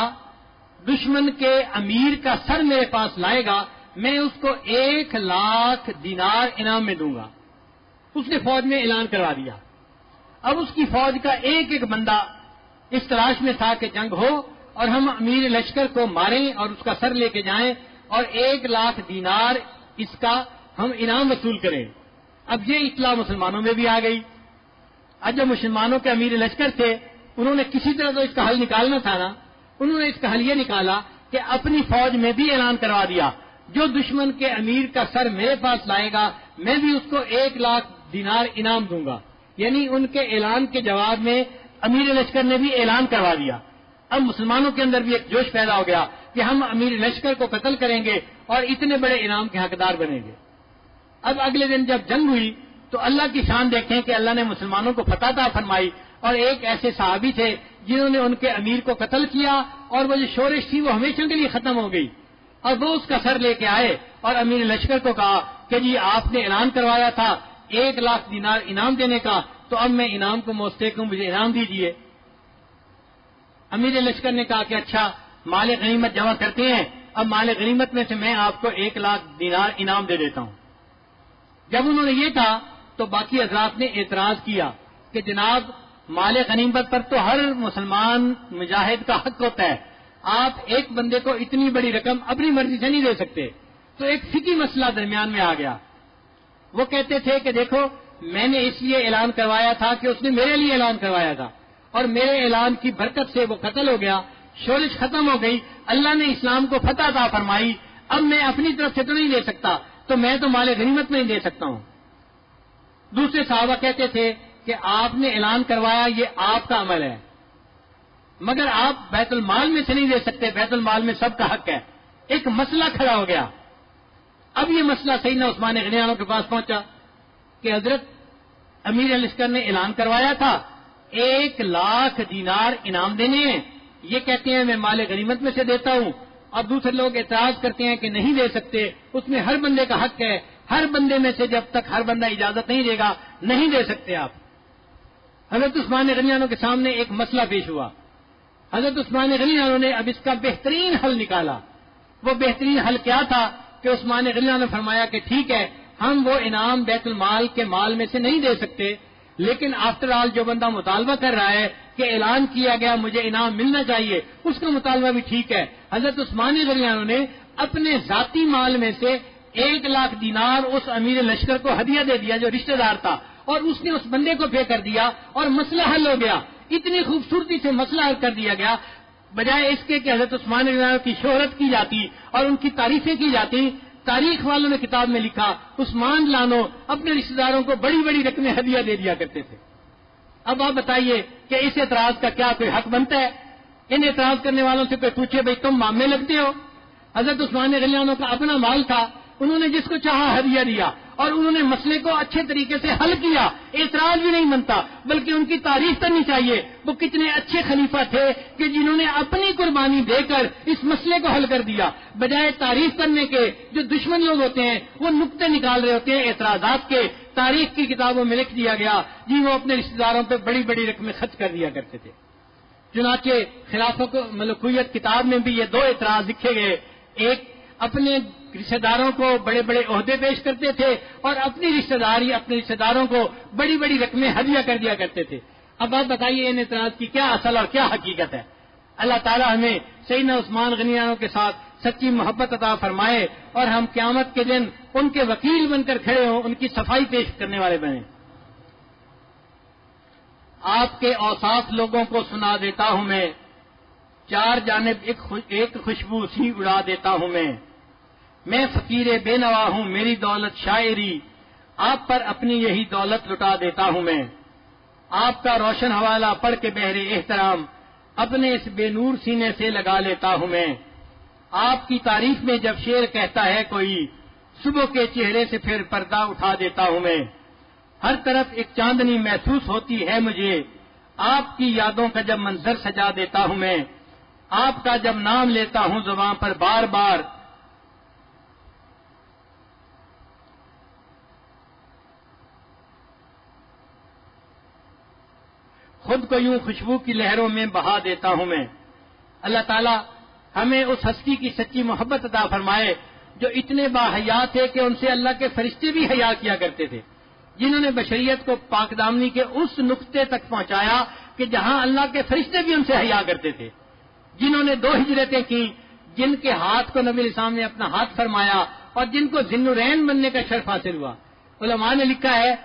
دشمن کے امیر کا سر میرے پاس لائے گا میں اس کو 1,00,000 دینار انعام میں دوں گا. اس نے فوج میں اعلان کروا دیا. اب اس کی فوج کا ایک ایک بندہ اس تلاش میں تھا کہ جنگ ہو اور ہم امیر لشکر کو ماریں اور اس کا سر لے کے جائیں اور 1,00,000 دینار اس کا ہم انعام وصول کریں. اب یہ اطلاع مسلمانوں میں بھی آ گئی. اب جو مسلمانوں کے امیر لشکر تھے انہوں نے کسی طرح تو اس کا حل نکالنا تھا نا. انہوں نے اس کا حل یہ نکالا کہ اپنی فوج میں بھی اعلان کروا دیا جو دشمن کے امیر کا سر میرے پاس لائے گا میں بھی اس کو 1,00,000 دینار انعام دوں گا. یعنی ان کے اعلان کے جواب میں امیر لشکر نے بھی اعلان کروا دیا. اب مسلمانوں کے اندر بھی ایک جوش پیدا ہو گیا کہ ہم امیر لشکر کو قتل کریں گے اور اتنے بڑے انعام کے حقدار بنیں گے۔ اب اگلے دن جب جنگ ہوئی تو اللہ کی شان دیکھیں کہ اللہ نے مسلمانوں کو فتح عطا فرمائی، اور ایک ایسے صحابی تھے جنہوں نے ان کے امیر کو قتل کیا، اور وہ جو شورش تھی وہ ہمیشہ کے لیے ختم ہو گئی، اور وہ اس کا سر لے کے آئے اور امیر لشکر کو کہا کہ جی آپ نے اعلان کروایا تھا 1,00,000 دینار انعام دینے کا، تو اب میں انعام کو مستحق ہوں، مجھے انعام دیجیے۔ امیر لشکر نے کہا کہ اچھا مال غنیمت جمع کرتے ہیں، اب مال غنیمت میں سے میں آپ کو 1,00,000 دینار انعام دے دیتا ہوں۔ جب انہوں نے یہ کہا تو باقی حضرات نے اعتراض کیا کہ جناب مال غنیمت پر تو ہر مسلمان مجاہد کا حق ہوتا ہے، آپ ایک بندے کو اتنی بڑی رقم اپنی مرضی سے نہیں دے سکتے۔ تو ایک فقہی مسئلہ درمیان میں آ گیا۔ وہ کہتے تھے کہ دیکھو میں نے اس لیے اعلان کروایا تھا کہ اس نے میرے لیے اعلان کروایا تھا، اور میرے اعلان کی برکت سے وہ قتل ہو گیا، شورش ختم ہو گئی، اللہ نے اسلام کو فتح عطا فرمائی، اب میں اپنی طرف سے تو نہیں دے سکتا، تو میں تو مال غنیمت میں ہی دے سکتا ہوں۔ دوسرے صحابہ کہتے تھے کہ آپ نے اعلان کروایا یہ آپ کا عمل ہے، مگر آپ بیت المال میں سے نہیں دے سکتے، بیت المال میں سب کا حق ہے۔ ایک مسئلہ کھڑا ہو گیا۔ اب یہ مسئلہ سیدنا عثمان غنی عنہ کے پاس پہنچا کہ حضرت امیر لشکر نے اعلان کروایا تھا 1,00,000 دینار انعام دینے ہیں، یہ کہتے ہیں میں مال غنیمت میں سے دیتا ہوں، اور دوسرے لوگ اعتراض کرتے ہیں کہ نہیں دے سکتے، اس میں ہر بندے کا حق ہے، ہر بندے میں سے جب تک ہر بندہ اجازت نہیں دے گا نہیں دے سکتے آپ۔ حضرت عثمان غنی عنہ کے سامنے ایک مسئلہ پیش ہوا۔ حضرت عثمان غنی عنہ نے اب اس کا بہترین حل نکالا۔ وہ بہترین حل کیا تھا کہ عثمان غنی عنہ نے فرمایا کہ ٹھیک ہے ہم وہ انعام بیت المال کے مال میں سے نہیں دے سکتے، لیکن آفٹر آل جو بندہ مطالبہ کر رہا ہے کہ اعلان کیا گیا مجھے انعام ملنا چاہیے، اس کا مطالبہ بھی ٹھیک ہے۔ حضرت عثمان غنی عنہ نے اپنے ذاتی مال میں سے 1,00,000 دینار اس امیر لشکر کو ہدیہ دے دیا جو رشتہ دار تھا، اور اس نے اس بندے کو پے کر دیا، اور مسئلہ حل ہو گیا۔ اتنی خوبصورتی سے مسئلہ حل کر دیا گیا، بجائے اس کے کہ حضرت عثمان غنی عنہ کی شہرت کی جاتی اور ان کی تعریفیں کی جاتی۔ تاریخ والوں نے کتاب میں لکھا عثمان لانو اپنے رشتہ داروں کو بڑی بڑی رقمیں ہدیہ دے دیا کرتے تھے۔ اب آپ بتائیے کہ اس اعتراض کا کیا کوئی حق بنتا ہے؟ ان اعتراض کرنے والوں سے کوئی پوچھے بھائی تم معاملے لگتے ہو؟ حضرت عثمان غنی عنہ کا اپنا مال تھا، انہوں نے جس کو چاہا ہدیہ دیا، اور انہوں نے مسئلے کو اچھے طریقے سے حل کیا، اعتراض بھی نہیں بنتا بلکہ ان کی تعریف کرنی چاہیے۔ وہ کتنے اچھے خلیفہ تھے کہ جنہوں نے اپنی قربانی دے کر اس مسئلے کو حل کر دیا، بجائے تعریف کرنے کے جو دشمن لوگ ہوتے ہیں وہ نقطے نکال رہے ہوتے ہیں اعتراضات کے۔ تاریخ کی کتابوں میں لکھ دیا گیا جی وہ اپنے رشتہ داروں پہ بڑی بڑی رقمیں خرچ کر دیا کرتے تھے۔ چنانچہ خلافت ملوکیت کتاب میں بھی یہ 2 اعتراض لکھے گئے، ایک اپنے رشتہ داروں کو بڑے بڑے عہدے پیش کرتے تھے، اور اپنی رشتہ داری اپنے رشتہ داروں کو بڑی بڑی رقمیں ہدیہ کر دیا کرتے تھے۔ اب آپ بتائیے ان اعتراض کی کیا اصل اور کیا حقیقت ہے؟ اللہ تعالیٰ ہمیں سیدنا عثمان غنی عنہ کے ساتھ سچی محبت عطا فرمائے، اور ہم قیامت کے دن ان کے وکیل بن کر کھڑے ہوں، ان کی صفائی پیش کرنے والے بنیں۔ آپ کے اوصاف لوگوں کو سنا دیتا ہوں میں، 4 جانب ایک خوشبو سی اڑا دیتا ہوں میں فقیر بے نوا ہوں، میری دولت شاعری، آپ پر اپنی یہی دولت لٹا دیتا ہوں میں۔ آپ کا روشن حوالہ پڑھ کے بہرے احترام اپنے اس بے نور سینے سے لگا لیتا ہوں میں۔ آپ کی تعریف میں جب شعر کہتا ہے کوئی، صبح کے چہرے سے پھر پردہ اٹھا دیتا ہوں میں۔ ہر طرف ایک چاندنی محسوس ہوتی ہے مجھے، آپ کی یادوں کا جب منظر سجا دیتا ہوں میں۔ آپ کا جب نام لیتا ہوں زباں پر بار بار، خود کو یوں خوشبو کی لہروں میں بہا دیتا ہوں میں۔ اللہ تعالیٰ ہمیں اس ہستی کی سچی محبت عطا فرمائے جو اتنے باحیا تھے کہ ان سے اللہ کے فرشتے بھی حیا کیا کرتے تھے، جنہوں نے بشریت کو پاک دامنی کے اس نقطے تک پہنچایا کہ جہاں اللہ کے فرشتے بھی ان سے حیا کرتے تھے، جنہوں نے 2 ہجرتیں کی، جن کے ہاتھ کو نبی علیہ السلام نے اپنا ہاتھ فرمایا، اور جن کو ذی النورین بننے کا شرف حاصل ہوا۔ علماء نے لکھا ہے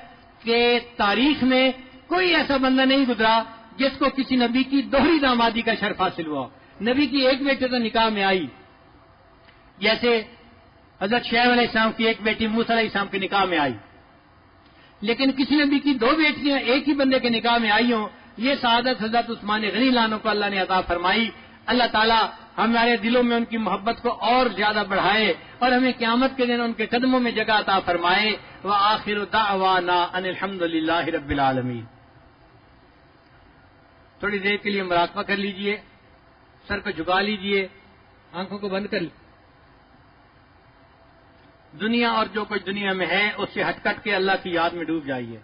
کہ تاریخ میں کوئی ایسا بندہ نہیں گزرا جس کو کسی نبی کی 2 دامادی کا شرف حاصل ہوا۔ نبی کی ایک بیٹی تو نکاح میں آئی، جیسے حضرت شعیب علیہ السلام کی ایک بیٹی موسیٰ علیہ السلام کے نکاح میں آئی، لیکن کسی نبی کی 2 بیٹیاں ایک ہی بندے کے نکاح میں آئی ہوں، یہ سعادت حضرت عثمان غنی عنہ کو اللہ نے عطا فرمائی۔ اللہ تعالیٰ ہمارے دلوں میں ان کی محبت کو اور زیادہ بڑھائے اور ہمیں قیامت کے دن ان کے قدموں میں جگہ عطا فرمائے. وآخر دعوانا ان الحمد للہ رب العالمین. تھوڑی دیر کے لیے مراقبہ کر لیجئے، سر کو جھکا لیجئے، آنکھوں کو بند کر لیجیے. دنیا اور جو کچھ دنیا میں ہے اس سے ہٹ کٹ کے اللہ کی یاد میں ڈوب جائیے.